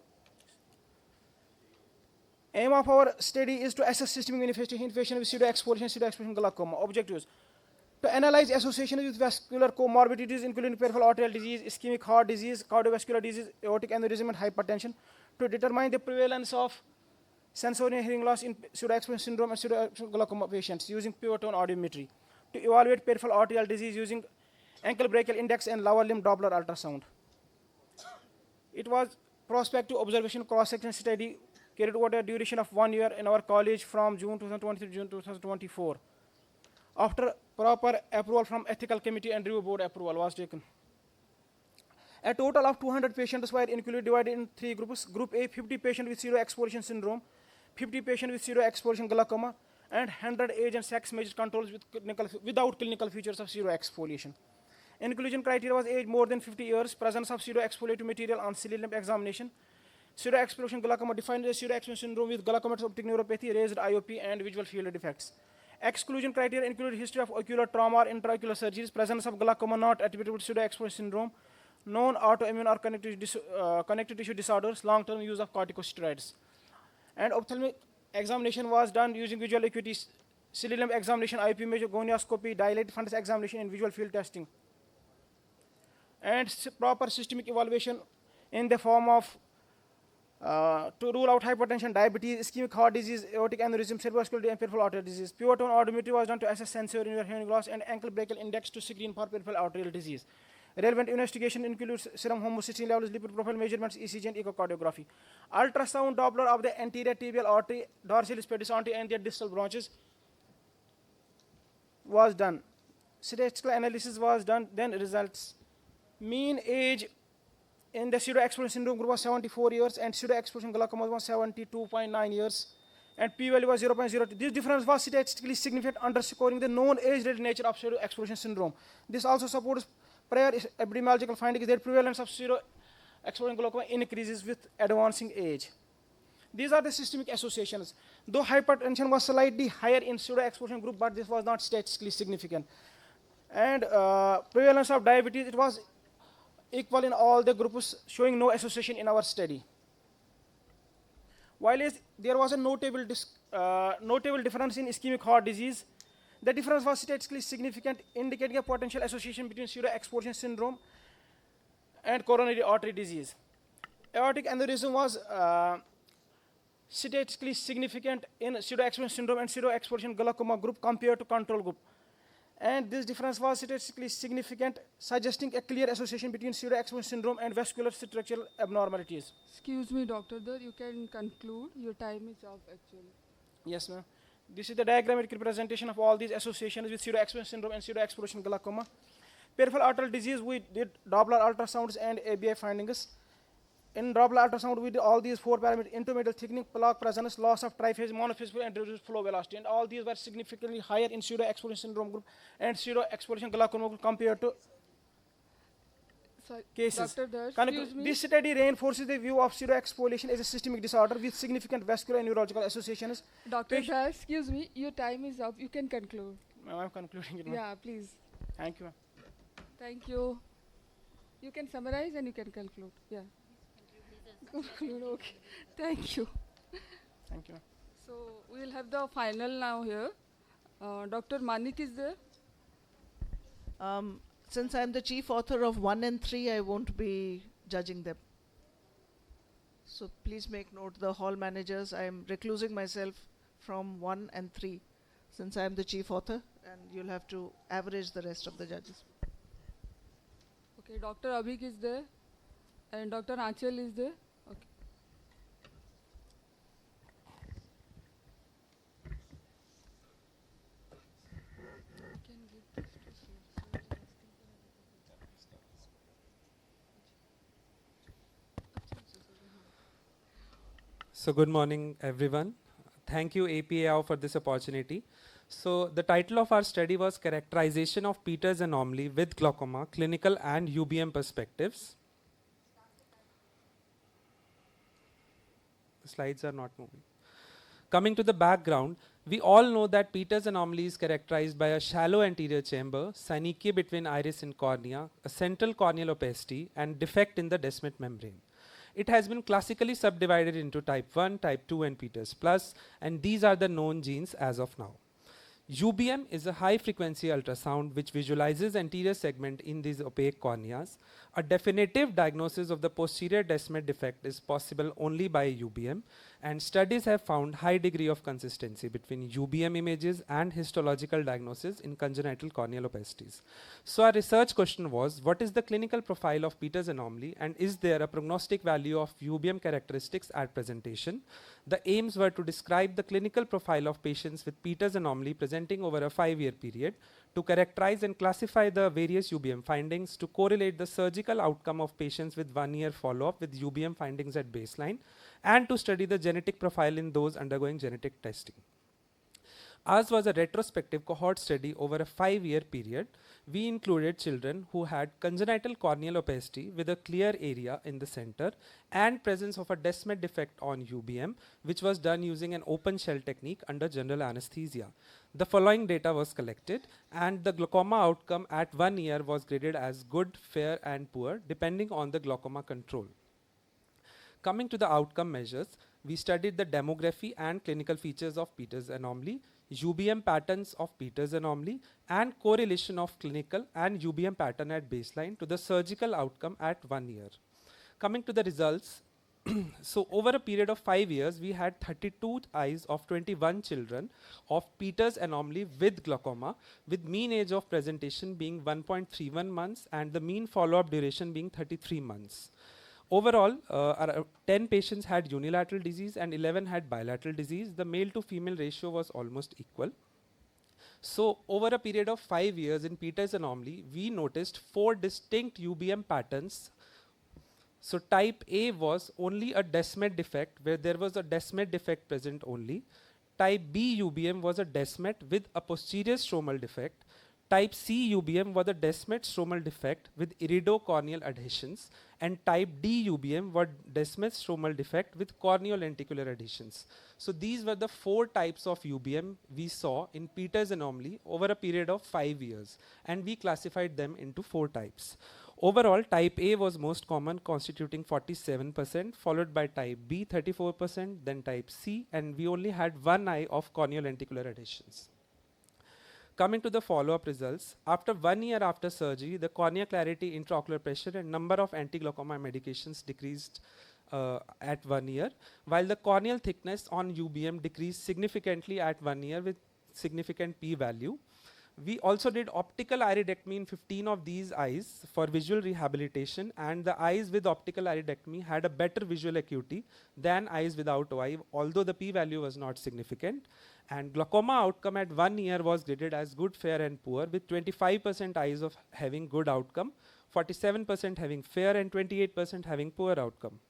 aim of our study is to assess systemic manifestation in patients with pseudoexfoliation glaucoma. Objectives: to analyze association with vascular comorbidities including peripheral arterial disease, ischemic heart disease, cardiovascular disease, aortic aneurysm, and hypertension. To determine the prevalence of sensory hearing loss in pseudoexfoliation syndrome and pseudoexfoliation glaucoma patients using pure tone audiometry. To evaluate peripheral arterial disease using ankle brachial index and lower limb Doppler ultrasound. It was prospective observation cross-section study carried over a duration of 1 year in our college from June 2020 to June 2024. After proper approval from ethical committee and review board approval was taken. A total of 200 patients were included, divided in 3 groups. Group A, 50 patients with pseudoexfoliation syndrome, 50 patients with pseudoexfoliation glaucoma, and 100 age and sex measured controls without clinical features of pseudoexfoliation. Inclusion criteria was age more than 50 years, presence of pseudoexfoliative material on ciliary limb examination. Pseudoexfoliation glaucoma defined as pseudoexfoliation syndrome with glaucomatous optic neuropathy, raised IOP, and visual field defects. Exclusion criteria included history of ocular trauma or intraocular surgeries, presence of glaucoma not attributable to pseudoexfoliation syndrome, known autoimmune or connective tissue disorders, long-term use of corticosteroids. And ophthalmic examination was done using visual acuity, cilium examination, IP measure, gonioscopy, dilated fundus examination, and visual field testing. And proper systemic evaluation in the form of to rule out hypertension, diabetes, ischemic heart disease, aortic aneurysm, cerebrovascular and peripheral arterial disease. Pivotal audiometry was done to assess sensory nerve hearing loss and ankle brachial index to screen for peripheral arterial disease. Relevant investigation includes serum homocysteine levels, lipid profile measurements, ECG and echocardiography. Ultrasound Doppler of the anterior tibial artery, dorsalis pedicenti and their distal branches was done. Statistical analysis was done, then results. Mean age in the pseudo-exposition syndrome group was 74 years and pseudo-exposition glaucoma was 72.9 years and p-value was 0.02. This difference was statistically significant, underscoring the known age-related nature of pseudo-exposition syndrome. This also supports prior epidemiological findings that prevalence of pseudo-exposition glaucoma increases with advancing age. These are the systemic associations. Though hypertension was slightly higher in pseudo-exposition group, but this was not statistically significant. And prevalence of diabetes, it was equal in all the groups, showing no association in our study. While there was a notable difference in ischemic heart disease, the difference was statistically significant, indicating a potential association between pseudo-exposition syndrome and coronary artery disease. Aortic aneurysm was statistically significant in pseudo-exposition syndrome and pseudo-exposition glaucoma group compared to control group. And this difference was statistically significant, suggesting a clear association between pseudo-exposition syndrome and vascular structural abnormalities. Excuse me, Dr. Dar, you can conclude. Your time is up, actually. Yes, ma'am. This is the diagrammatic representation of all these associations with pseudo-exposition syndrome and pseudo-exposition glaucoma. Peripheral arterial disease, we did Doppler ultrasounds and ABI findings. In Doppler ultrasound, we did all these 4 parameters: intermedial thickening, plaque presence, loss of triphase, monophase and reduced flow velocity. And all these were significantly higher in pseudo-exposition syndrome group and pseudo-exposition glaucoma group compared to cases. Dr. Dar, excuse me. This study reinforces the view of pseudo-exfoliation as a systemic disorder with significant vascular and neurological associations. Dr. Dar, excuse me, your time is up. You can conclude. I'm concluding it. Yeah, please. Thank you. Thank you. You can summarize and you can conclude. Yeah. Conclude, okay. Thank you. Thank you. So we will have the final now here. Dr. Manik is there. Since I'm the chief author of 1 and 3, I won't be judging them. So please make note, the hall managers, I'm reclusing myself from 1 and 3 since I'm the chief author, and you'll have to average the rest of the judges. Okay, Dr. Abhik is there and Dr. Anchal is there. Okay. So good morning, everyone. Thank you, APAO, for this opportunity. So the title of our study was Characterization of Peters Anomaly with Glaucoma, Clinical and UBM Perspectives. The slides are not moving. Coming to the background, we all know that Peters anomaly is characterized by a shallow anterior chamber, synechia between iris and cornea, a central corneal opacity, and defect in the descemet membrane. It has been classically subdivided into type 1, type 2, and Peters plus, and these are the known genes as of now. UBM is a high-frequency ultrasound which visualizes anterior segment in these opaque corneas. A definitive diagnosis of the posterior descemet defect is possible only by UBM, and studies have found high degree of consistency between UBM images and histological diagnosis in congenital corneal opacities. So our research question was, what is the clinical profile of Peters anomaly, and is there a prognostic value of UBM characteristics at presentation? The aims were to describe the clinical profile of patients with Peters anomaly presenting over a 5-year period, to characterize and classify the various UBM findings, to correlate the surgical outcome of patients with 1-year follow-up with UBM findings at baseline, and to study the genetic profile in those undergoing genetic testing. Ours was a retrospective cohort study over a 5-year period. We included children who had congenital corneal opacity with a clear area in the center and presence of a Descemet defect on UBM, which was done using an open shell technique under general anesthesia. The following data was collected, and the glaucoma outcome at 1 year was graded as good, fair, and poor, depending on the glaucoma control. Coming to the outcome measures, we studied the demography and clinical features of Peters anomaly, UBM patterns of Peters anomaly, and correlation of clinical and UBM pattern at baseline to the surgical outcome at 1 year. Coming to the results, so over a period of 5 years, we had 32 eyes of 21 children of Peters anomaly with glaucoma, with mean age of presentation being 1.31 months and the mean follow-up duration being 33 months. Overall, 10 patients had unilateral disease and 11 had bilateral disease. The male to female ratio was almost equal. So over a period of 5 years in Peters anomaly, we noticed 4 distinct UBM patterns. So type A was only a Descemet defect, where there was a Descemet defect present only. Type B UBM was a Descemet with a posterior stromal defect. Type C UBM was a Descemet stromal defect with iridocorneal adhesions, and type D UBM was Descemet stromal defect with corneolenticular adhesions. So these were the 4 types of UBM we saw in Peters anomaly over a period of 5 years, and we classified them into 4 types. Overall, type A was most common, constituting 47%, followed by type B 34%, then type C, and we only had 1 eye of corneolenticular adhesions. Coming to the follow-up results, after 1 year after surgery, the cornea clarity, intraocular pressure, and number of anti-glaucoma medications decreased at 1 year, while the corneal thickness on UBM decreased significantly at 1 year with significant p-value. We also did optical iridectomy in 15 of these eyes for visual rehabilitation, and the eyes with optical iridectomy had a better visual acuity than eyes without OI, although the p-value was not significant. And glaucoma outcome at 1 year was graded as good, fair, and poor, with 25% eyes of having good outcome, 47% having fair, and 28% having poor outcome.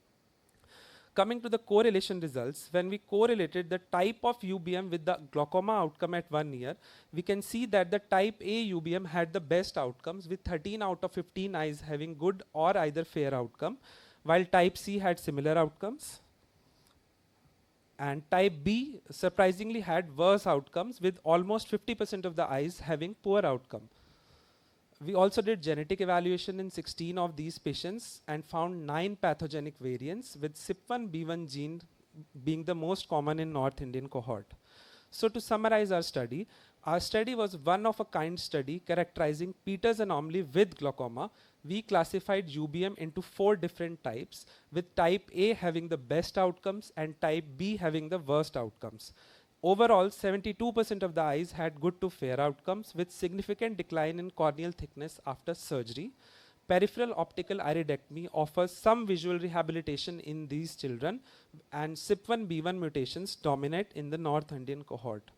Coming to the correlation results, when we correlated the type of UBM with the glaucoma outcome at 1 year, we can see that the type A UBM had the best outcomes, with 13 out of 15 eyes having good or either fair outcome, while type C had similar outcomes. And type B surprisingly had worse outcomes, with almost 50% of the eyes having poor outcome. We also did genetic evaluation in 16 of these patients and found 9 pathogenic variants, with CYP1B1 gene being the most common in North Indian cohort. So to summarize our study was one of a kind study characterizing Peters anomaly with glaucoma. We classified UBM into 4 different types, with type A having the best outcomes and type B having the worst outcomes. Overall, 72% of the eyes had good to fair outcomes, with significant decline in corneal thickness after surgery. Peripheral optical iridectomy offers some visual rehabilitation in these children, and CYP1B1 mutations dominate in the North Indian cohort.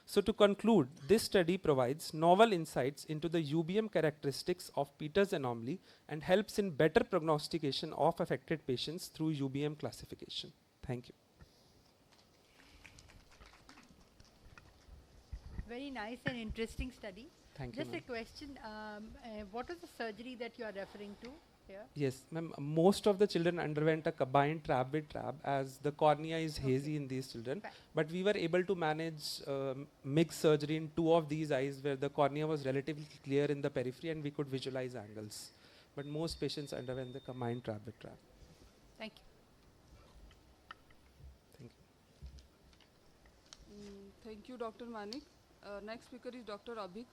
So to conclude, this study provides novel insights into the UBM characteristics of Peters anomaly and helps in better prognostication of affected patients through UBM classification. Thank you. Very nice and interesting study. Thank you, Just a question, what is the surgery that you are referring to here? Yes, ma'am. Most of the children underwent a combined trab with trab, as the cornea is hazy in these children. But we were able to manage mixed surgery in 2 of these eyes, where the cornea was relatively clear in the periphery and we could visualize angles. But most patients underwent the combined trab with trab. Thank you. Thank you. Thank you, Dr. Manik. Next speaker is Dr. Abhik.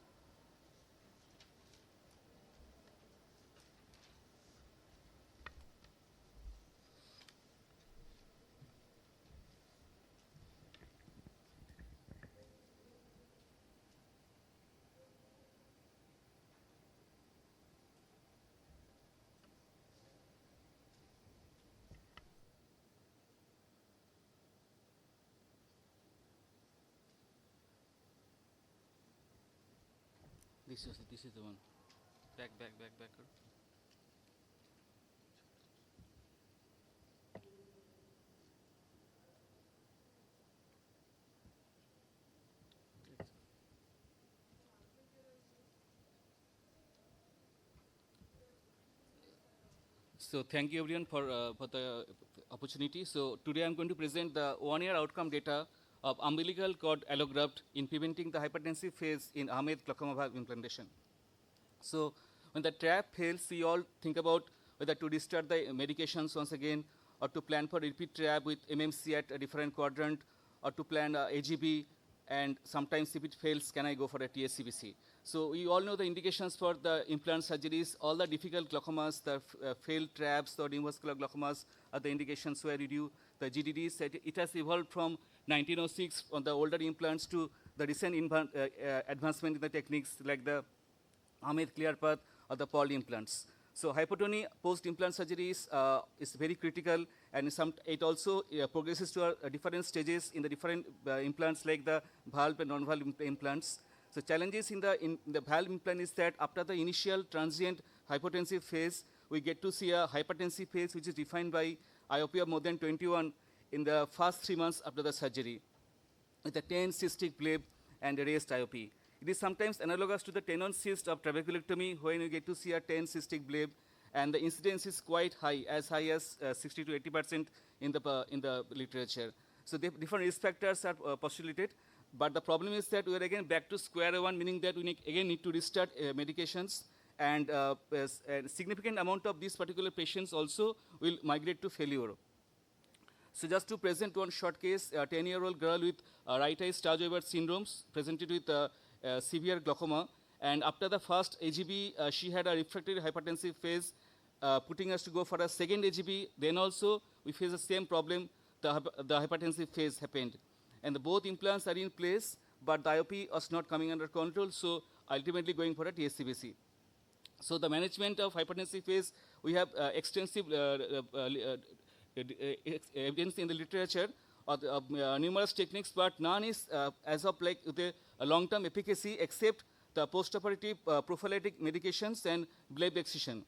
This is the one. Back. So thank you everyone for the opportunity. So today I'm going to present the 1-year outcome data of umbilical cord allograft in preventing the hypertensive phase in Ahmed glaucoma valve implantation. So when the trap fails, we all think about whether to restart the medications once again, or to plan for repeat trap with MMC at a different quadrant, or to plan AGB, and sometimes if it fails, can I go for a TSCBC? So we all know the indications for the implant surgeries. All the difficult glaucomas, the failed traps, the neovascular glaucomas are the indications where you do the GDDs. It has evolved from 1906 on the older implants to the recent advancement in the techniques like the Ahmed clear path or the Paul implants. So hypotony post-implant surgery is very critical, and it also progresses to different stages in the different implants like the valve and non-valve implants. So challenges in the valve implant is that after the initial transient hypotensive phase, we get to see a hypertensive phase which is defined by IOP of more than 21 in the first 3 months after the surgery, with a 10 cystic bleb and a raised IOP. It is sometimes analogous to the tenon cyst of trabeculectomy, when you get to see a 10 cystic bleb, and the incidence is quite high as 60 to 80% in the literature. So different risk factors are postulated, but the problem is that we are again back to square one, meaning that we again need to restart medications, and a significant amount of these particular patients also will migrate to failure. So just to present one short case, a 10-year-old girl with right eye Sturge-Weber syndromes presented with severe glaucoma, and after the first AGB, she had a refractory hypertensive phase, putting us to go for a second AGB. Then also we face the same problem, the hypertensive phase happened. And both implants are in place, but the IOP was not coming under control, so ultimately going for a TSCBC. So the management of hypertensive phase, we have extensive evidence in the literature of numerous techniques, but none is as of like with a long-term efficacy except the postoperative prophylactic medications and bleb excision.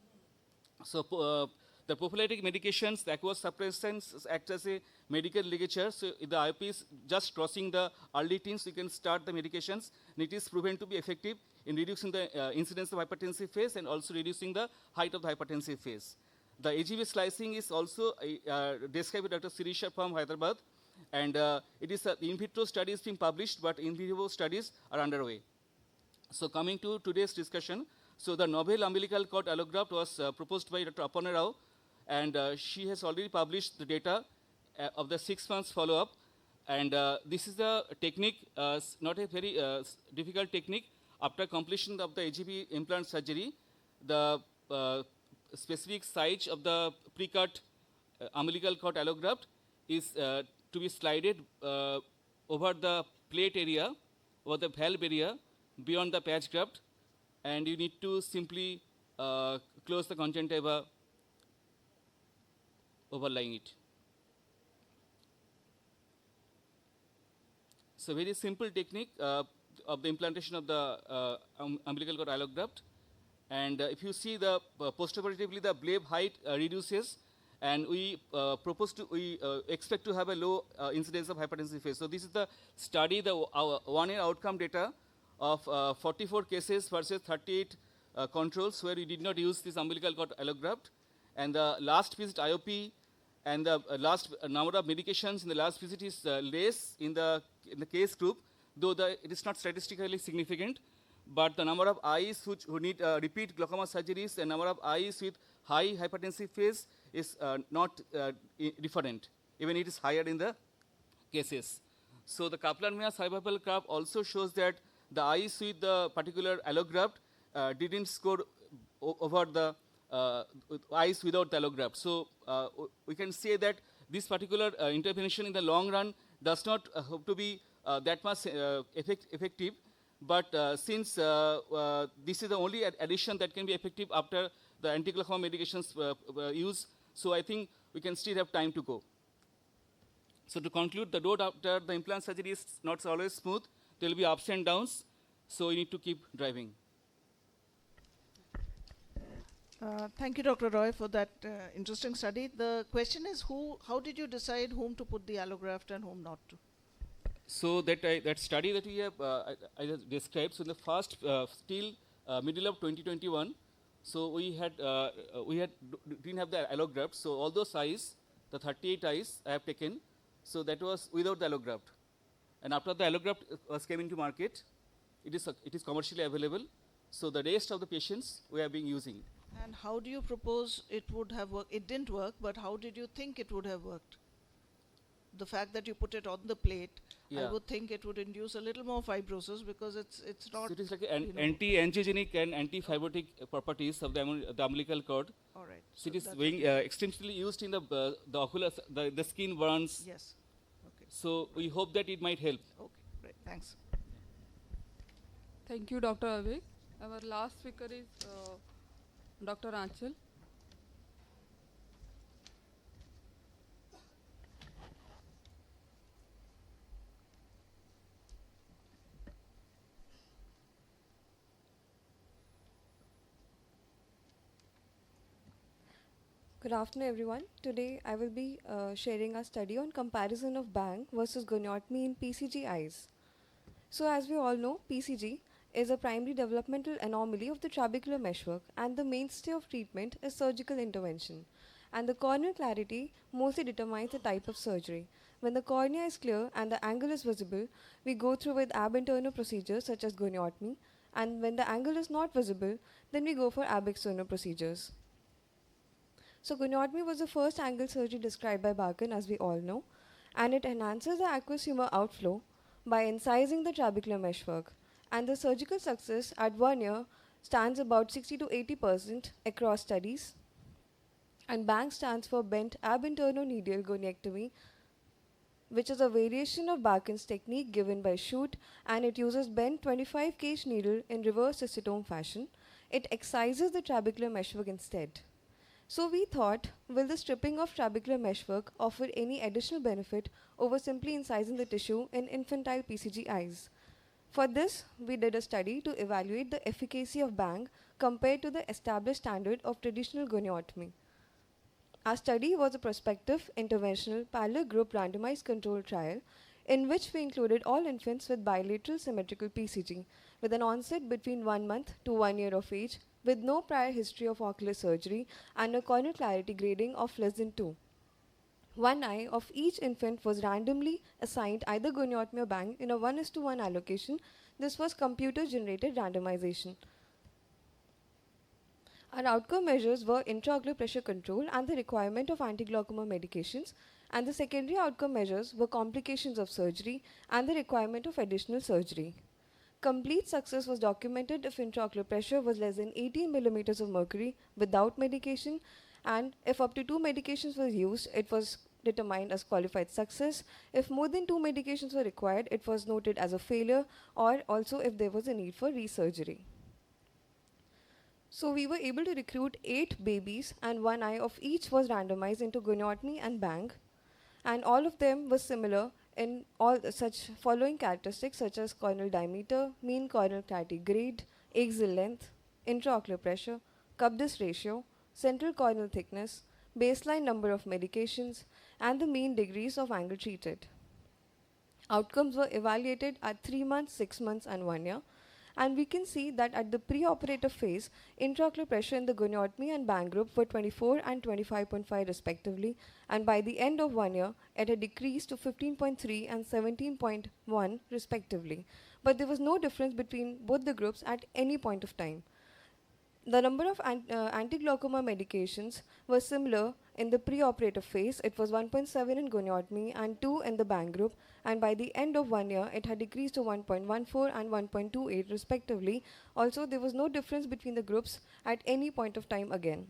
So the prophylactic medications, the aqueous suppressants, act as a medical ligature. So if the IOP is just crossing the early teens, you can start the medications, and it is proven to be effective in reducing the incidence of hypertensive phase and also reducing the height of the hypertensive phase. The AGV slicing is also described by Dr. Sirisha from Hyderabad, and it is in vitro studies being published, but in vivo studies are underway. So coming to today's discussion, so the novel umbilical cord allograft was proposed by Dr. Aparna Rao, and she has already published the data of the 6 months follow-up, and this is the technique, not a very difficult technique. After completion of the AGB implant surgery, the specific size of the pre-cut umbilical cord allograft is to be slided over the plate area, over the valve area, beyond the patch graft, and you need to simply close the conjunctiva overlying it. So very simple technique of the implantation of the umbilical cord allograft, and if you see the postoperatively the bleb height reduces, and we expect to have a low incidence of hypertensive phase. So this is the study, the 1-year outcome data of 44 cases versus 38 controls where we did not use this umbilical cord allograft, and the last visit IOP and the last number of medications in the last visit is less in the case group, though it is not statistically significant, but the number of eyes who need repeat glaucoma surgeries and number of eyes with high hypertensive phase is not different, even it is higher in the cases. So the Kaplan-Meier survival curve also shows that the eyes with the particular allograft didn't score over the eyes without the allograft. So we can say that this particular intervention in the long run does not hope to be that much effective, but since this is the only addition that can be effective after the anti-glaucoma medications use, so I think we can still have time to go. So to conclude, the road after the implant surgery is not always smooth. There will be ups and downs, so you need to keep driving. Thank you, Dr. Roy, for that interesting study. The question is, how did you decide whom to put the allograft and whom not to? So that study that we have I just described, so in the first till middle of 2021, So didn't have the allograft. So all those eyes, the 38 eyes I have taken, so that was without the allograft. And after the allograft came into market, it is commercially available. So the rest of the patients we have been using. And how do you propose it would have worked? It didn't work, but how did you think it would have worked? The fact that you put it on the plate, I would think it would induce a little more fibrosis because it's not. So it is like anti-angiogenic and anti-fibrotic properties of the umbilical cord. All right. So it is being extensively used in the ocular, the skin burns. Yes. Okay. So we hope that it might help. Okay. Great. Thanks. Thank you, Dr. Avik. Our last speaker is Dr. Anchal. Good afternoon, everyone. Today I will be sharing a study on comparison of bang versus goniotomy in PCG eyes. So as we all know, PCG is a primary developmental anomaly of the trabecular meshwork, and the mainstay of treatment is surgical intervention. And the corneal clarity mostly determines the type of surgery. When the cornea is clear and the angle is visible, we go through with ab interno procedures such as goniotomy, and when the angle is not visible, then we go for ab externo procedures. So goniotomy was the first angle surgery described by Barkan, as we all know, and it enhances the aqueous humor outflow by incising the trabecular meshwork, and the surgical success at 1 year stands about 60 to 80% across studies. And BANG stands for bent ab interno medial goniectomy, which is a variation of Barkan's technique given by Shute, and it uses bent 25 gauge needle in reverse cystotome fashion. It excises the trabecular meshwork instead. So we thought, will the stripping of trabecular meshwork offer any additional benefit over simply incising the tissue in infantile PCG eyes? For this, we did a study to evaluate the efficacy of BANG compared to the established standard of traditional goniotomy. Our study was a prospective, interventional, parallel group randomized control trial in which we included all infants with bilateral symmetrical PCG with an onset between 1 month to 1 year of age, with no prior history of ocular surgery and a corneal clarity grading of less than 2. One eye of each infant was randomly assigned either goniotomy or BANG in a 1:1 allocation. This was computer-generated randomization. Our outcome measures were intraocular pressure control and the requirement of anti-glaucoma medications, and the secondary outcome measures were complications of surgery and the requirement of additional surgery. Complete success was documented if intraocular pressure was less than 18 millimeters of mercury without medication, and if up to 2 medications were used, it was determined as qualified success. If more than 2 medications were required, it was noted as a failure, or also if there was a need for resurgery. So we were able to recruit 8 babies, and 1 eye of each was randomized into goniotomy and BANG, and all of them were similar in all such following characteristics such as corneal diameter, mean corneal clarity grade, axial length, intraocular pressure, Cubdis ratio, central corneal thickness, baseline number of medications, and the mean degrees of angle treated. Outcomes were evaluated at 3 months, 6 months, and 1 year. And we can see that at the preoperative phase, intraocular pressure in the goniotomy and BANG group were 24 and 25.5 respectively, and by the end of 1 year, it had decreased to 15.3 and 17.1 respectively. But there was no difference between both the groups at any point of time. The number of anti-glaucoma medications was similar in the preoperative phase. It was 1.7 in goniotomy and 2 in the BANG group, and by the end of 1 year, it had decreased to 1.14 and 1.28 respectively. Also, there was no difference between the groups at any point of time again.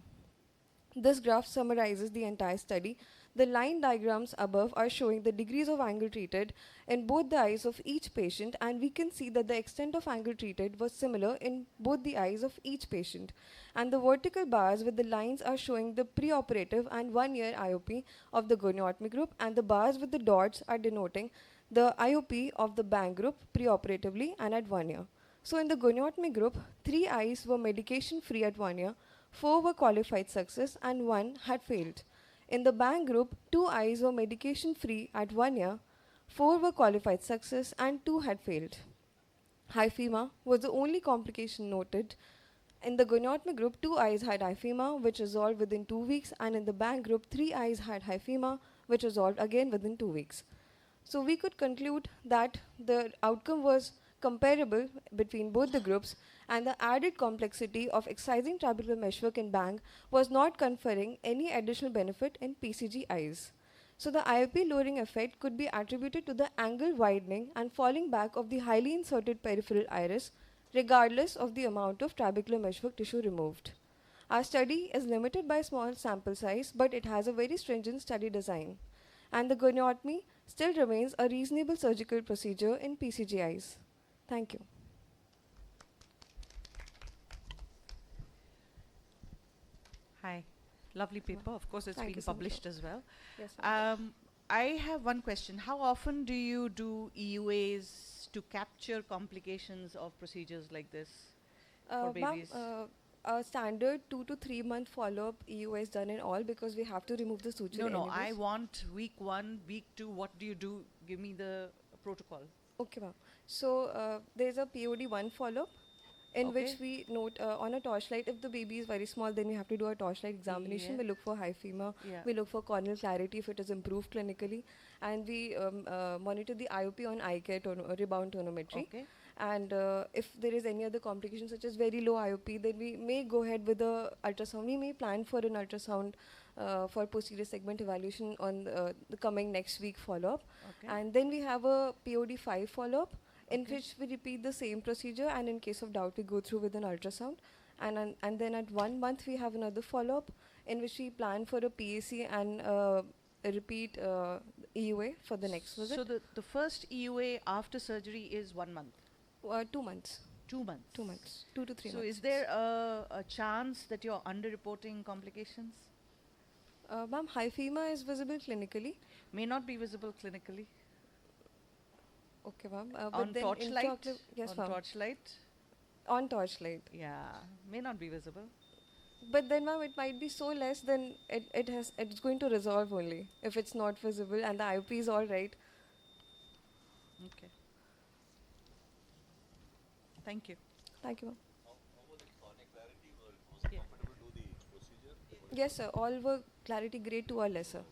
This graph summarizes the entire study. The line diagrams above are showing the degrees of angle treated in both the eyes of each patient, and we can see that the extent of angle treated was similar in both the eyes of each patient. And the vertical bars with the lines are showing the preoperative and 1 year IOP of the goniotomy group, and the bars with the dots are denoting the IOP of the BANG group preoperatively and at 1 year. So in the goniotomy group, 3 eyes were medication free at 1 year, 4 were qualified success, and 1 had failed. In the BANG group, 2 eyes were medication free at 1 year, 4 were qualified success, and 2 had failed. Hyphema was the only complication noted, In the goniotomy group, 2 eyes had hyphema, which resolved within 2 weeks, and in the bank group, 3 eyes had hyphema, which resolved again within 2 weeks. So we could conclude that the outcome was comparable between both the groups, and the added complexity of excising trabecular meshwork in bank was not conferring any additional benefit in PCG eyes. So the IOP lowering effect could be attributed to the angle widening and falling back of the highly inserted peripheral iris, regardless of the amount of trabecular meshwork tissue removed. Our study is limited by small sample size, but it has a very stringent study design. And the goniotomy still remains a reasonable surgical procedure in PCG eyes. Thank you. Hi. Lovely paper. Of course, it's Thank you been so much, published sir. as well. Yes, ma'am. I have one question. How often do you do EUAs to capture complications of procedures like this for Ma'am, babies? a standard 2 to 3 month follow-up EUA is done in all because we have to remove the suture. No, I anyways. want week 1, week 2. What do you do? Give me the protocol. Okay, ma'am. So there's a POD1 follow-up in which Okay. we note on a torchlight, if the baby is very small, then we have to do a torchlight examination. Yeah. We look for hyphema, Yeah. we look for corneal clarity if it is improved clinically, and we monitor the IOP on eye care rebound tonometry. Okay. And if there is any other complication such as very low IOP, then we may go ahead with the ultrasound. We may plan for an ultrasound for posterior segment evaluation on the coming next week follow-up. Okay. And then we have a POD5 follow-up in which we repeat the same procedure, and in case of doubt we go through with an ultrasound. And then at 1 month we have another follow-up in which we plan for a PAC and a repeat EUA for the next visit. So the first EUA after surgery is 1 month? 2 months. 2 months? 2 months. 2 to 3 So months. is there a chance that you're under-reporting complications? Ma'am, hyphema is visible clinically. May not be visible clinically. Okay, ma'am. On But then torchlight? yes, On ma'am. torchlight? On torchlight. Yeah, may not be visible. But then, ma'am, it might be so less, then it's going to resolve only if it's not visible and the IOP is all right. Okay. Thank you. Thank you, ma'am. Yes, sir. All were clarity grade 2 or lesser.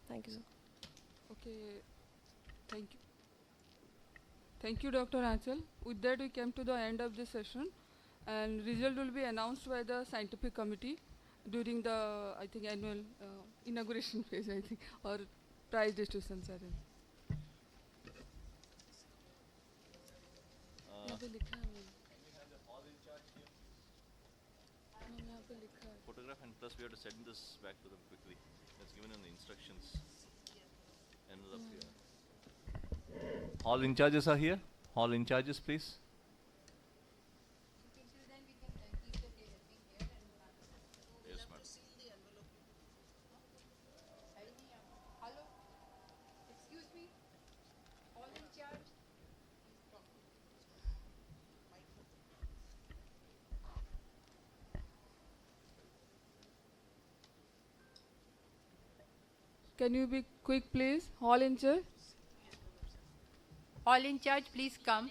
Thank you, sir. Okay, thank you. Thank you, Dr. Anchal. With that, we came to the end of this session, and result will be announced by the scientific committee during the, I think, annual inauguration phase, I think, or prize distribution ceremony. यहाँ पे लिखा है वो। यहाँ पे लिखा है। Photograph, and plus we have to send this back to them quickly. That's given in the instructions. Ends up here. Hall in charges are here. Hall in charges, please. Yes, ma'am. Hello? Excuse me? All in charge? Can you be quick, please? Hall in charge. All in charge, please come.